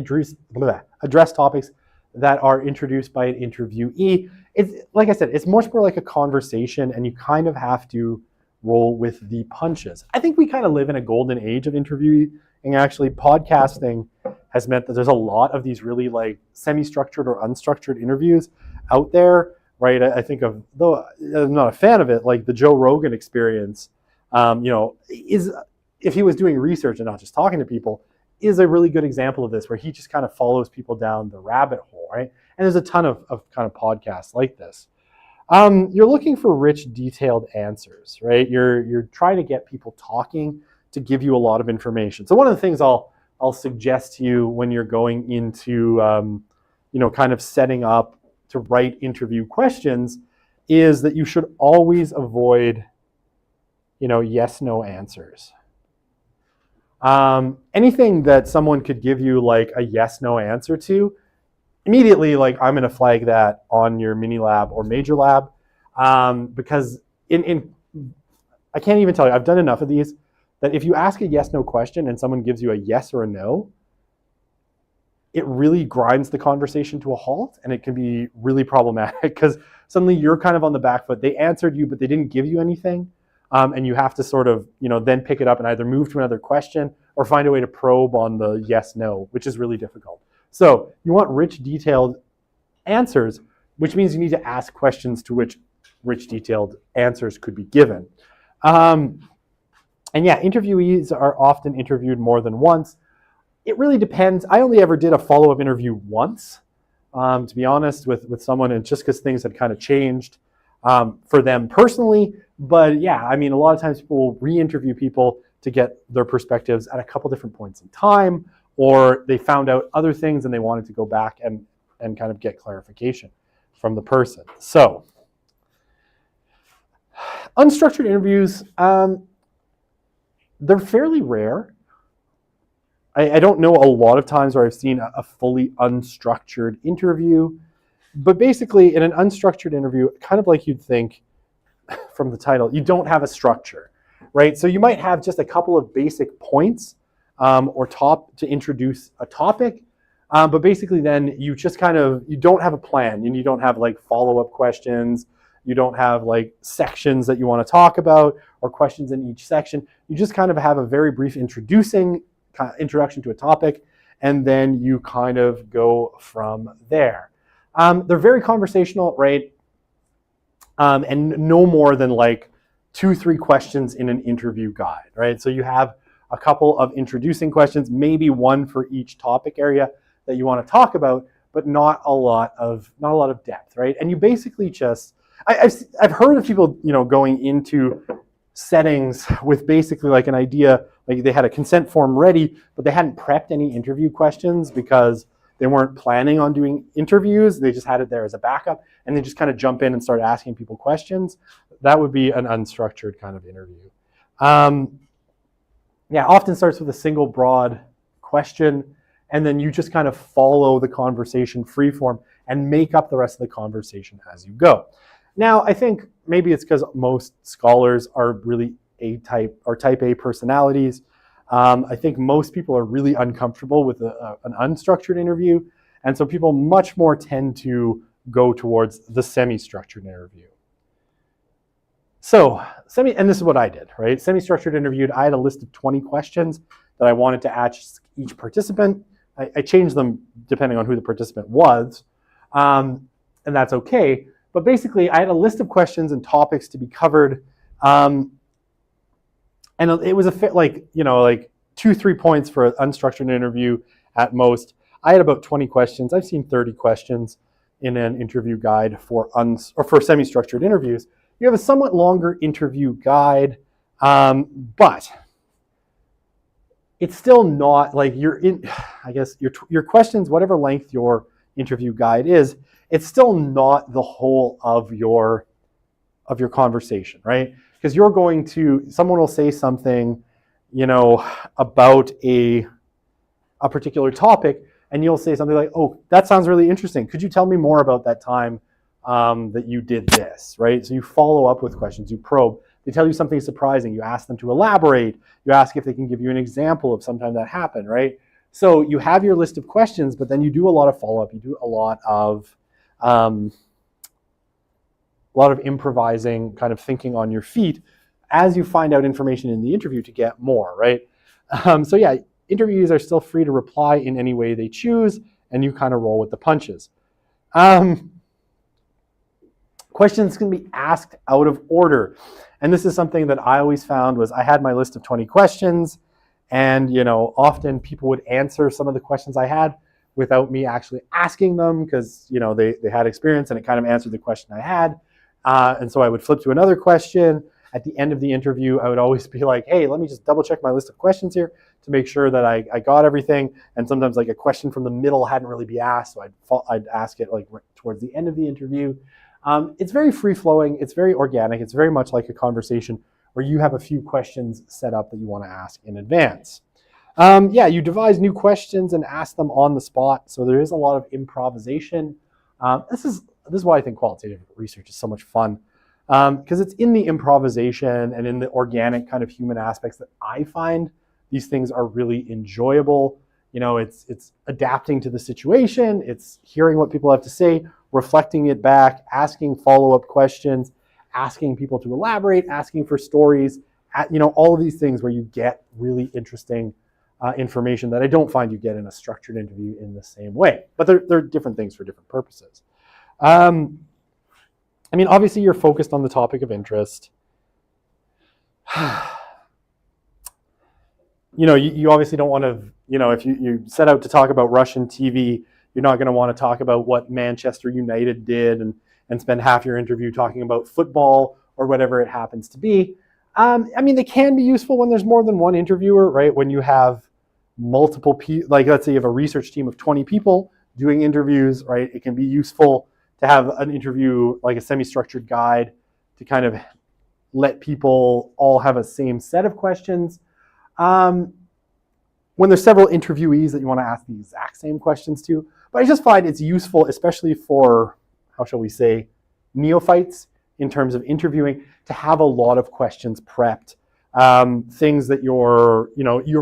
address topics that are introduced by an interviewee. It's like I said, it's much more like a conversation, and you kind of have to roll with the punches. I think we kind of live in a golden age of interviewing. Actually, podcasting has meant that there's a lot of these really like semi-structured or unstructured interviews out there, right? I think of, though I'm not a fan of it, like the Joe Rogan experience, is, if he was doing research and not just talking to people, is a really good example of this, where he just kind of follows people down the rabbit hole, right? And there's a ton of kind of podcasts like this. You're looking for rich, detailed answers, right? You're trying to get people talking to give you a lot of information. So one of the things I'll suggest to you when you're going into, kind of setting up to write interview questions is that you should always avoid, yes/no answers. Anything that someone could give you like a yes/no answer to, immediately, like, I'm going to flag that on your mini lab or major lab, because I can't even tell you, I've done enough of these, that if you ask a yes/no question and someone gives you a yes or a no, it really grinds the conversation to a halt, and it can be really problematic because suddenly you're kind of on the back foot. They answered you, but they didn't give you anything. And you have to sort of, then pick it up and either move to another question or find a way to probe on the yes/no, which is really difficult. So you want rich, detailed answers, which means you need to ask questions to which rich, detailed answers could be given. And yeah, interviewees are often interviewed more than once. It really depends. I only ever did a follow-up interview once, to be honest, with someone, and just because things had kind of changed for them personally. But yeah, I mean, a lot of times people will re-interview people to get their perspectives at a couple different points in time, or they found out other things and they wanted to go back and kind of get clarification from the person. So, unstructured interviews, they're fairly rare. I don't know a lot of times where I've seen a fully unstructured interview, but basically in an unstructured interview, kind of like you'd think from the title, you don't have a structure, right? So you might have just a couple of basic points to introduce a topic, but basically then you just you don't have a plan, and you don't have like follow-up questions. You don't have like sections that you want to talk about or questions in each section. You just kind of have a very brief introduction to a topic, and then you kind of go from there. They're very conversational, right? And no more than like 2-3 questions in an interview guide, right? So you have a couple of introducing questions, maybe one for each topic area that you want to talk about, but not a lot of depth, right? And you basically just, I've heard of people, going into settings with basically like an idea, like they had a consent form ready, but they hadn't prepped any interview questions because they weren't planning on doing interviews. They just had it there as a backup, and they just kind of jump in and start asking people questions. That would be an unstructured kind of interview. Often starts with a single broad question, and then you just kind of follow the conversation freeform and make up the rest of the conversation as you go. Now, I think maybe it's because most scholars are really type A personalities. I think most people are really uncomfortable with an unstructured interview, and so people much more tend to go towards the semi-structured interview. So, and this is what I did, right? Semi-structured interview, I had a list of 20 questions that I wanted to ask each participant. I changed them depending on who the participant was, and that's okay. But basically, I had a list of questions and topics to be covered, and it was like 2-3 points for an unstructured interview at most. I had about 20 questions. I've seen 30 questions in an interview guide for semi-structured interviews. You have a somewhat longer interview guide, but it's still not like your questions, whatever length your interview guide is, it's still not the whole of your conversation, right? Because someone will say something, about a particular topic, and you'll say something like, "Oh, that sounds really interesting. Could you tell me more about that time that you did this?" Right? So you follow up with questions, you probe. They tell you something surprising, you ask them to elaborate. You ask if they can give you an example of sometime that happened, right? So you have your list of questions, but then you do a lot of follow-up. You do a lot of improvising, kind of thinking on your feet as you find out information in the interview to get more, right? Interviewees are still free to reply in any way they choose, and you kind of roll with the punches. Questions can be asked out of order. And this is something that I always found was I had my list of 20 questions, and often people would answer some of the questions I had without me actually asking them because they had experience and it kind of answered the question I had. And so I would flip to another question. At the end of the interview, I would always be like, "Hey, let me just double check my list of questions here to make sure that I got everything." And sometimes like a question from the middle hadn't really been asked, so I'd ask it like towards the end of the interview. It's very free-flowing. It's very organic. It's very much like a conversation where you have a few questions set up that you want to ask in advance. You devise new questions and ask them on the spot. So there is a lot of improvisation. This is why I think qualitative research is so much fun, because it's in the improvisation and in the organic kind of human aspects that I find these things are really enjoyable. It's adapting to the situation. It's hearing what people have to say, reflecting it back, asking follow-up questions, asking people to elaborate, asking for stories, all of these things where you get really interesting information that I don't find you get in a structured interview in the same way. But they're different things for different purposes. Obviously you're focused on the topic of interest. You obviously don't want to, if you set out to talk about Russian TV, you're not going to want to talk about what Manchester United did and spend half your interview talking about football or whatever it happens to be. I mean, they can be useful when there's more than one interviewer, right? When you have multiple people, like let's say you have a research team of 20 people doing interviews, right? It can be useful to have an interview, like a semi-structured guide, to kind of let people all have a same set of questions. When there's several interviewees that you want to ask the exact same questions to. But I just find it's useful, especially for, how shall we say, neophytes in terms of interviewing, to have a lot of questions prepped, things that you're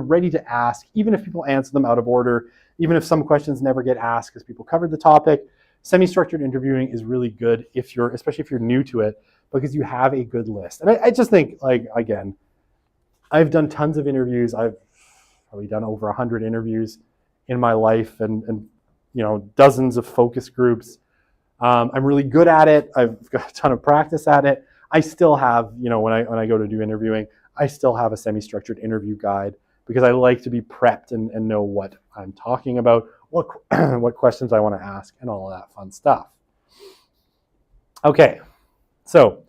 ready to ask, even if people answer them out of order, even if some questions never get asked because people covered the topic. Semi-structured interviewing is really good especially if you're new to it, because you have a good list. And I just think, like, again, I've done tons of interviews. I've probably done over 100 interviews in my life, and dozens of focus groups. I'm really good at it. I've got a ton of practice at it. I still have, when I go to do interviewing, I still have a semi-structured interview guide, because I like to be prepped and know what I'm talking about, what questions I want to ask, and all of that fun stuff. Okay, so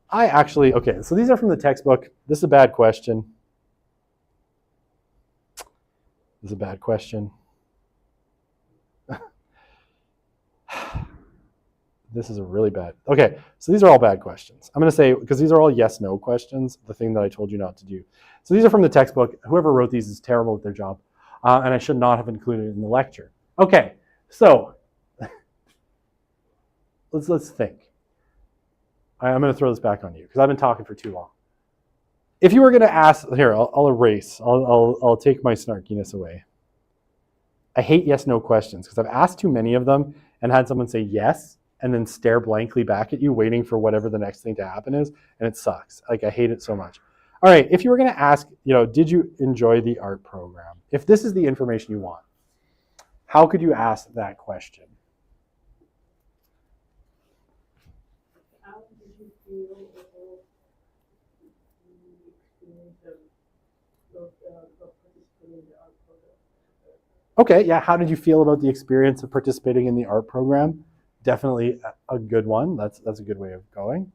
so these are from the textbook. This is a bad question. This is a bad question. This is a really bad. Okay, so these are all bad questions. I'm going to say, because these are all yes/no questions, the thing that I told you not to do. So these are from the textbook. Whoever wrote these is terrible at their job, and I should not have included it in the lecture. Okay, so let's think. I'm going to throw this back on you because I've been talking for too long. If you were going to ask, here, I'll erase. I'll take my snarkiness away. I hate yes/no questions because I've asked too many of them and had someone say yes and then stare blankly back at you, waiting for whatever the next thing to happen is, and it sucks. Like, I hate it so much. All right, if you were going to ask, did you enjoy the art program? If this is the information you want, how could you ask that question? How did you feel about the experience of participating in the art program? Okay, yeah, how did you feel about the experience of participating in the art program? Definitely a good one. That's a good way of going.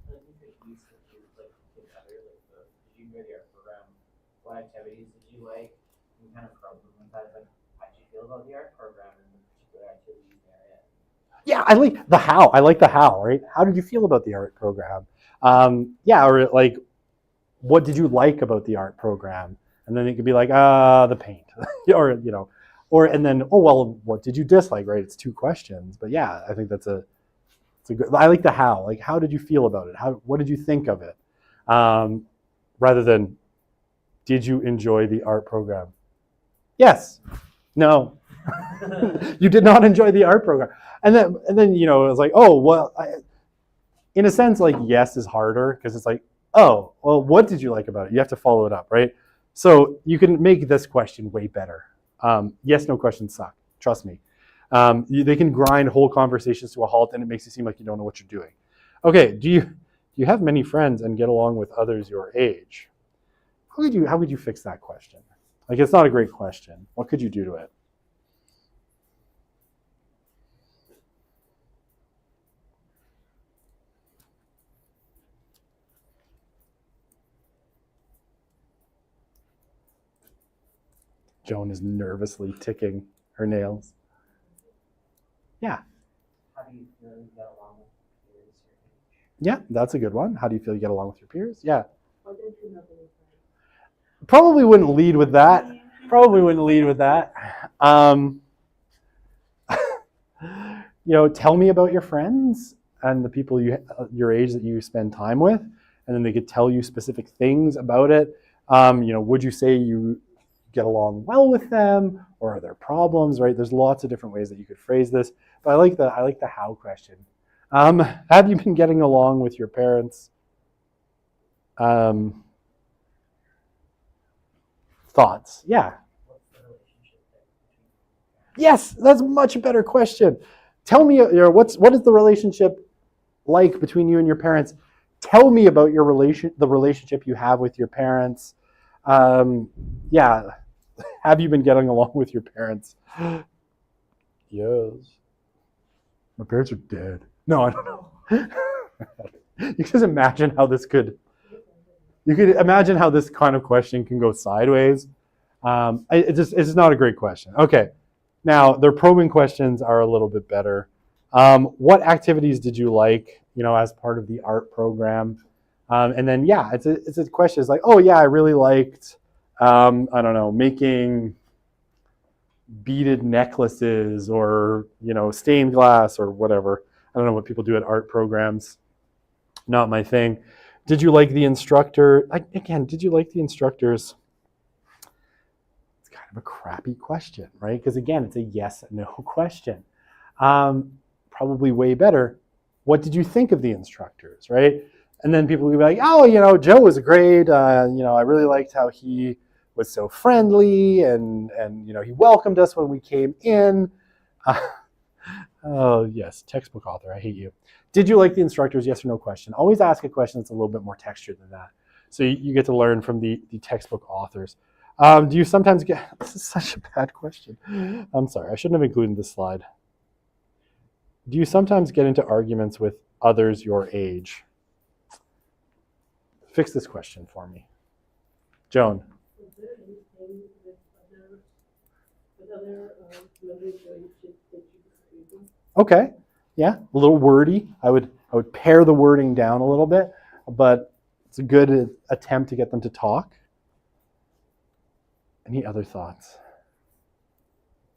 I think that you said you like together, did you enjoy the art program? What activities did you like? And kind of probe them inside, like, how did you feel about the art program and the particular activities therein? Yeah, I like the how. I like the how, right? How did you feel about the art program? Or like, what did you like about the art program? And then it could be like, the paint, and then, oh, well, what did you dislike, right? It's two questions. But yeah, I think it's a good, I like the how. Like, how did you feel about it? What did you think of it? Rather than, did you enjoy the art program? Yes. No. You did not enjoy the art program. And then it was like, oh, well, in a sense, like, yes is harder, because it's like, oh, well, what did you like about it? You have to follow it up, right? So you can make this question way better. Yes/no questions suck. Trust me. They can grind whole conversations to a halt, and it makes you seem like you don't know what you're doing. Okay, do you have many friends and get along with others your age? How could you fix that question? Like, it's not a great question. What could you do to it? Joan is nervously ticking her nails. Yeah. How do you feel you get along with your peers your age? Yeah, that's a good one. How do you feel you get along with your peers? Yeah. Or did you have any friends? Probably wouldn't lead with that. Tell me about your friends and the people your age that you spend time with, and then they could tell you specific things about it. Would you say you get along well with them, or are there problems? Right? There's lots of different ways that you could phrase this, but I like the how question. Have you been getting along with your parents? Thoughts? Yeah. What's the relationship between? Yes, that's a much better question. Tell me, what is the relationship like between you and your parents? Tell me about the relationship you have with your parents. Yeah, have you been getting along with your parents? Yes. My parents are dead. No, I don't know. You can just imagine how this could, you could imagine how this kind of question can go sideways. It's just not a great question. Okay, now their probing questions are a little bit better. What activities did you like, as part of the art program? And then, yeah, it's a question. It's like, oh yeah, I really liked, I don't know, making beaded necklaces or, stained glass or whatever. I don't know what people do at art programs. Not my thing. Did you like the instructor? Did you like the instructors? It's kind of a crappy question, right? Because again, it's a yes/no question. Probably way better. What did you think of the instructors, right? And then people will be like, oh, Joe was great. I really liked how he was so friendly and he welcomed us when we came in. Oh, yes, textbook author, I hate you. Did you like the instructors? Yes or no question. Always ask a question that's a little bit more textured than that. So you get to learn from the textbook authors. Do you sometimes get, this is such a bad question. I'm sorry, I shouldn't have included this slide. Do you sometimes get into arguments with others your age? Fix this question for me. Joan. Was there anything with other members that you disagreed with? Okay, yeah, a little wordy. I would pare the wording down a little bit, but it's a good attempt to get them to talk. Any other thoughts?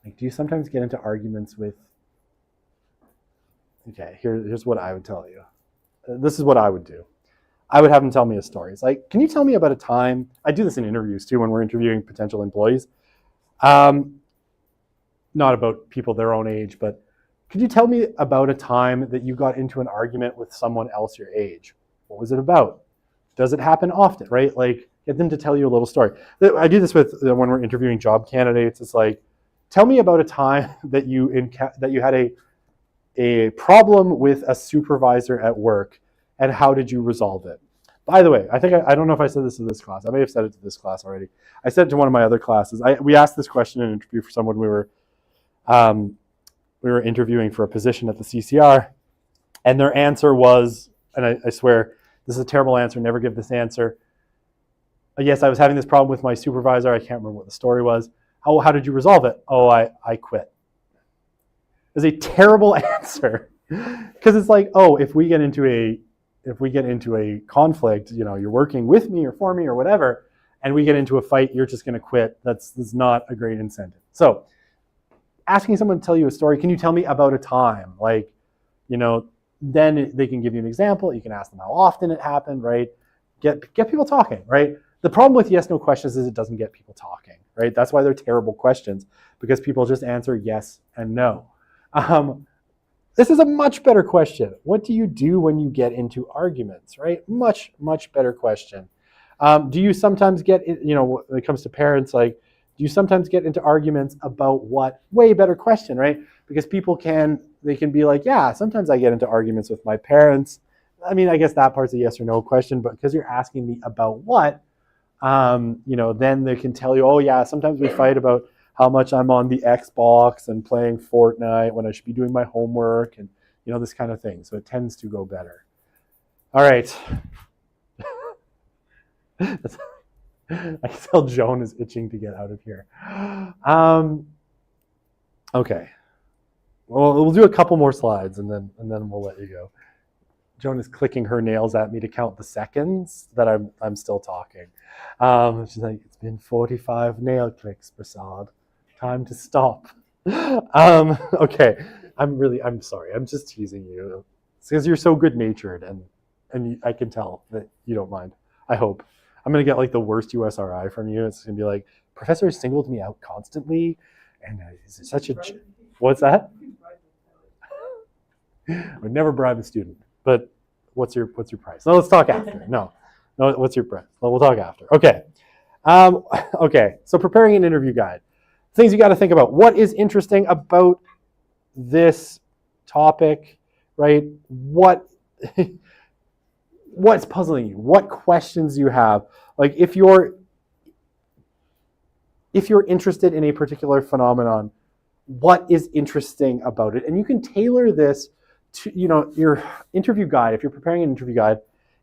Like, do you sometimes get into arguments with? Okay, here's what I would tell you. This is what I would do. I would have them tell me a story. It's like, can you tell me about a time? I do this in interviews too when we're interviewing potential employees. Not about people their own age, but could you tell me about a time that you got into an argument with someone else your age? What was it about? Does it happen often, right? Like, get them to tell you a little story. I do this with when we're interviewing job candidates. It's like, tell me about a time that you had a problem with a supervisor at work, and how did you resolve it? By the way, I don't know if I said this to this class. I may have said it to this class already. I said it to one of my other classes. We asked this question in an interview for someone we were interviewing for a position at the CCR, and their answer was, and I swear this is a terrible answer, never give this answer. Yes, I was having this problem with my supervisor. I can't remember what the story was. How did you resolve it? Oh, I quit. Is a terrible answer, because it's like, oh, if we get into a conflict, you're working with me or for me or whatever, and we get into a fight, you're just going to quit. That's not a great incentive. So asking someone to tell you a story, can you tell me about a time? Like, then they can give you an example. You can ask them how often it happened, right? Get people talking, right? The problem with yes/no questions is it doesn't get people talking, right? That's why they're terrible questions, because people just answer yes and no. This is a much better question. What do you do when you get into arguments, right? Much, much better question. Do you sometimes get, when it comes to parents, like, do you sometimes get into arguments about what? Way better question, right? Because they can be like, yeah, sometimes I get into arguments with my parents. I mean, I guess that part's a yes or no question, but because you're asking me about what, then they can tell you, oh yeah, sometimes we fight about how much I'm on the Xbox and playing Fortnite when I should be doing my homework and, this kind of thing. So it tends to go better. All right. I can tell Joan is itching to get out of here. Okay. Well, we'll do a couple more slides and then we'll let you go. Joan is clicking her nails at me to count the seconds that I'm still talking. She's like, it's been 45 nail clicks, Prasad. Time to stop. Okay. I'm sorry. I'm just teasing you. It's because you're so good-natured and I can tell that you don't mind. I hope. I'm going to get like the worst USRI from you. It's going to be like, Professor singled me out constantly, and is it such a... What's that? I would never bribe a student, but what's your price? No, let's talk after. No, what's your price? No, we'll talk after. Okay. Okay, so preparing an interview guide. Things you got to think about. What is interesting about this topic, right? What's puzzling you? What questions you have? Like if you're interested in a particular phenomenon, what is interesting about it? And you can tailor this your interview guide, if you're preparing an interview guide,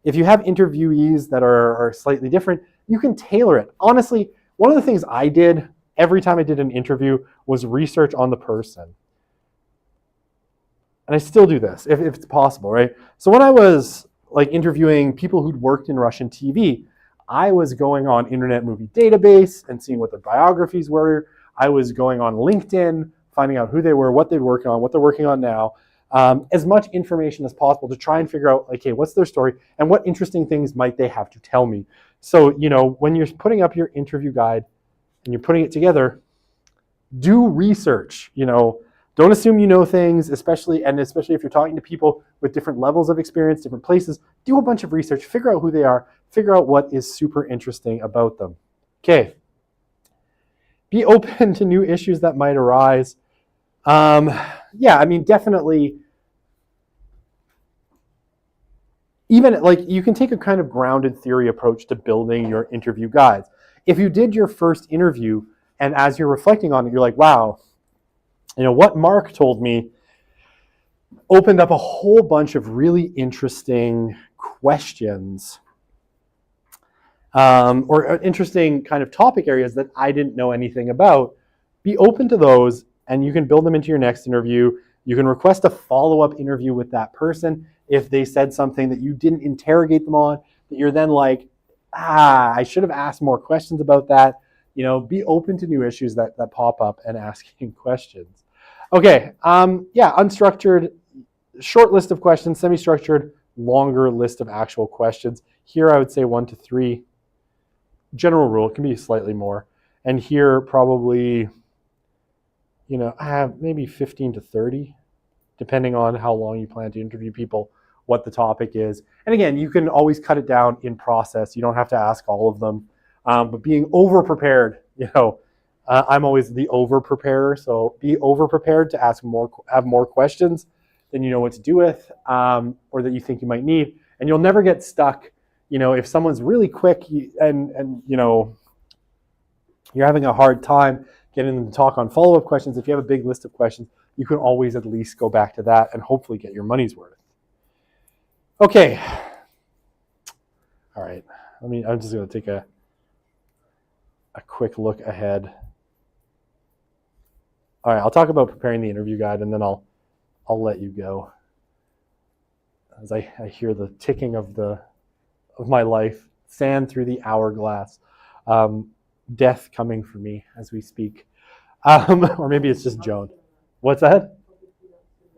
if you have interviewees that are slightly different, you can tailor it. Honestly, one of the things I did every time I did an interview was research on the person. And I still do this if it's possible, right? So when I was like interviewing people who'd worked in Russian TV, I was going on Internet Movie Database and seeing what their biographies were. I was going on LinkedIn, finding out who they were, what they'd worked on, what they're working on now. As much information as possible to try and figure out, like, hey, what's their story and what interesting things might they have to tell me. So, when you're putting up your interview guide and you're putting it together, do research. Don't assume you know things, especially if you're talking to people with different levels of experience, different places. Do a bunch of research, figure out who they are, figure out what is super interesting about them. Okay. Be open to new issues that might arise. Definitely. Even like you can take a kind of grounded theory approach to building your interview guides. If you did your first interview and as you're reflecting on it, you're like, wow, what Mark told me opened up a whole bunch of really interesting questions or interesting kind of topic areas that I didn't know anything about. Be open to those and you can build them into your next interview. You can request a follow-up interview with that person if they said something that you didn't interrogate them on, that you're then like, I should have asked more questions about that. Be open to new issues that pop up and asking questions. Okay, unstructured, short list of questions, semi-structured, longer list of actual questions. Here I would say 1 to 3. General rule, it can be slightly more. And here probably, I have maybe 15 to 30, depending on how long you plan to interview people, what the topic is. And again, you can always cut it down in process. You don't have to ask all of them. But being over-prepared, I'm always the over-preparer. So be over-prepared to have more questions than you know what to do with, or that you think you might need. And you'll never get stuck. If someone's really quick and you're having a hard time getting them to talk on follow-up questions, if you have a big list of questions, you can always at least go back to that and hopefully get your money's worth. Okay. All right. I'm just going to take a quick look ahead. All right, I'll talk about preparing the interview guide and then I'll let you go. As I hear the ticking of my life, sand through the hourglass, death coming for me as we speak. Or maybe it's just Joan. What's that?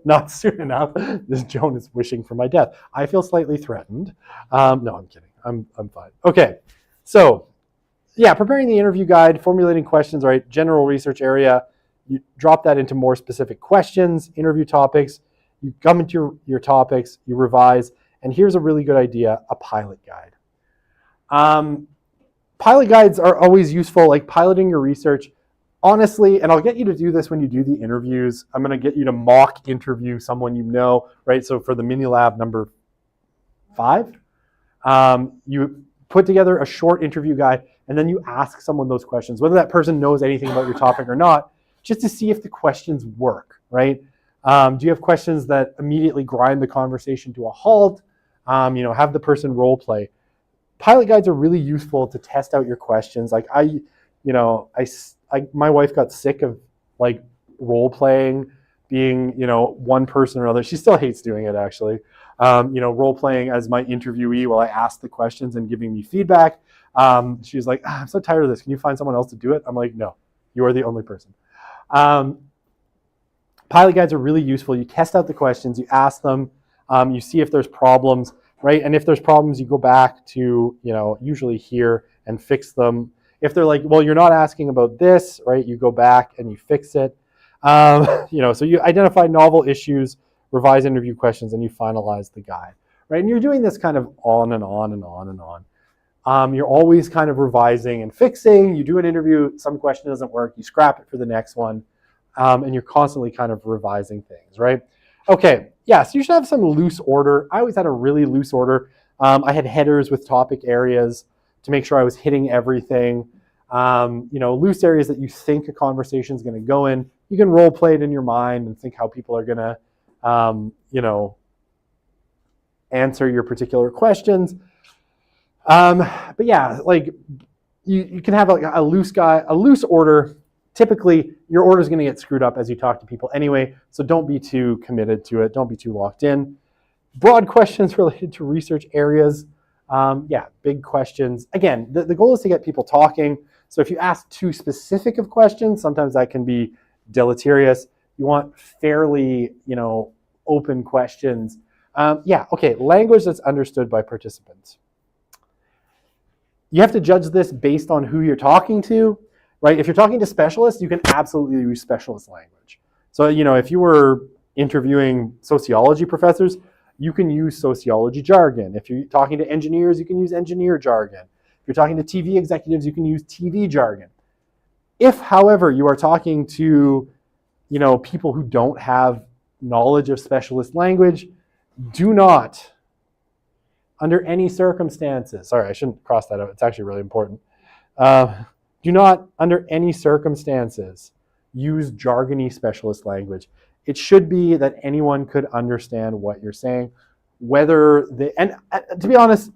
Not soon enough. This Joan is wishing for my death. I feel slightly threatened. No, I'm kidding. I'm fine. Okay, so preparing the interview guide, formulating questions, right? General research area. You drop that into more specific questions, interview topics. You come into your topics, you revise, and here's a really good idea, a pilot guide. Pilot guides are always useful, like piloting your research. Honestly, and I'll get you to do this when you do the interviews. I'm going to get you to mock interview someone right? So for the mini lab number 5, you put together a short interview guide and then you ask someone those questions, whether that person knows anything about your topic or not, just to see if the questions work, right? Do you have questions that immediately grind the conversation to a halt? Have the person role play. Pilot guides are really useful to test out your questions. Like my wife got sick of like role playing, being one person or another. She still hates doing it actually. Role playing as my interviewee while I ask the questions and giving me feedback. She's like, I'm so tired of this. Can you find someone else to do it? I'm like, no, you are the only person. Pilot guides are really useful. You test out the questions, you ask them, you see if there's problems, right? And if there's problems, you go back to, usually here and fix them. If they're like, well, you're not asking about this, right? You go back and you fix it. So you identify novel issues, revise interview questions, and you finalize the guide, right? And you're doing this kind of on and on and on and on. You're always kind of revising and fixing. You do an interview, some question doesn't work, you scrap it for the next one. And you're constantly kind of revising things, right? Okay, so you should have some loose order. I always had a really loose order. I had headers with topic areas to make sure I was hitting everything. Loose areas that you think a conversation is going to go in. You can role play it in your mind and think how people are going to you know, answer your particular questions. But yeah, like you can have a loose order. Typically, your order is going to get screwed up as you talk to people anyway, so don't be too committed to it. Don't be too locked in. Broad questions related to research areas. Yeah, big questions. Again, the goal is to get people talking. So if you ask too specific of questions, sometimes that can be deleterious. You want fairly, open questions. Yeah, okay, language that's understood by participants. You have to judge this based on who you're talking to, right? If you're talking to specialists, you can absolutely use specialist language. So, if you were interviewing sociology professors, you can use sociology jargon. If you're talking to engineers, you can use engineer jargon. If you're talking to TV executives, you can use TV jargon. If, however, you are talking to, people who don't have knowledge of specialist language, do not, under any circumstances, sorry, I shouldn't cross that out. It's actually really important. Do not, under any circumstances, use jargony specialist language. It should be that anyone could understand what you're saying, and to be honest,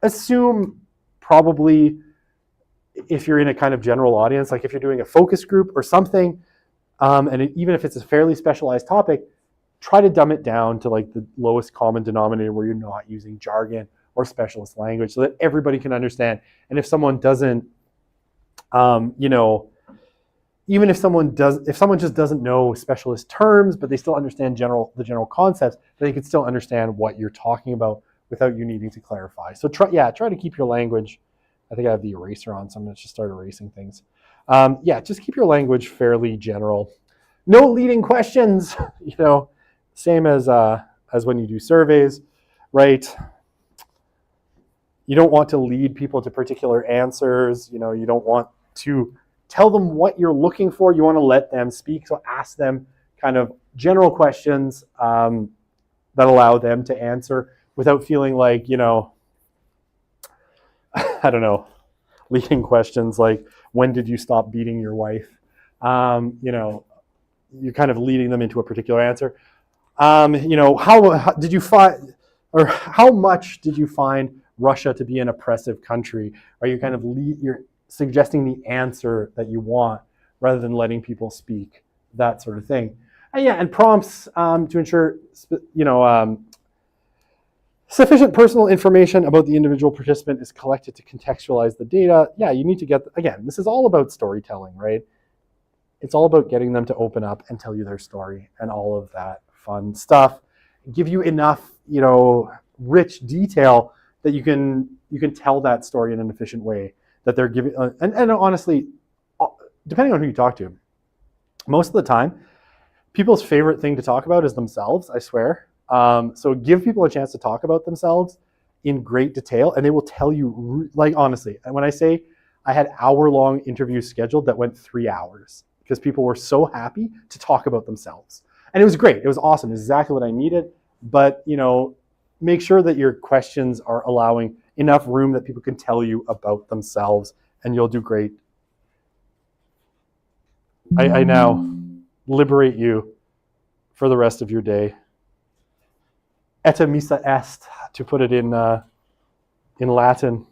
assume probably if you're in a kind of general audience, like if you're doing a focus group or something, and even if it's a fairly specialized topic, try to dumb it down to like the lowest common denominator where you're not using jargon or specialist language so that everybody can understand. And if someone doesn't, even if someone just doesn't know specialist terms, but they still understand the general concepts, they can still understand what you're talking about without you needing to clarify. So try to keep your language. I think I have the eraser on, so I'm going to just start erasing things. Just keep your language fairly general. No leading questions, same as when you do surveys, right? You don't want to lead people to particular answers. You don't want to tell them what you're looking for. You want to let them speak. So ask them kind of general questions that allow them to answer without feeling like, I don't know, leading questions like, when did you stop beating your wife? You're kind of leading them into a particular answer. How did you find, or how much did you find Russia to be an oppressive country? Are you kind of you're suggesting the answer that you want rather than letting people speak, that sort of thing. And prompts to ensure, sufficient personal information about the individual participant is collected to contextualize the data. Yeah, you need to again, this is all about storytelling, right? It's all about getting them to open up and tell you their story and all of that fun stuff. Give you enough, rich detail that you can tell that story in an efficient way that they're giving. And honestly, depending on who you talk to, most of the time, people's favorite thing to talk about is themselves, I swear. So give people a chance to talk about themselves in great detail, and they will tell you, like, honestly, and when I say I had hour-long interviews scheduled that went 3 hours because people were so happy to talk about themselves. And it was great. It was awesome. It was exactly what I needed. But, make sure that your questions are allowing enough room that people can tell you about themselves, and you'll do great. I now liberate you for the rest of your day. Eta missa est, to put it in Latin.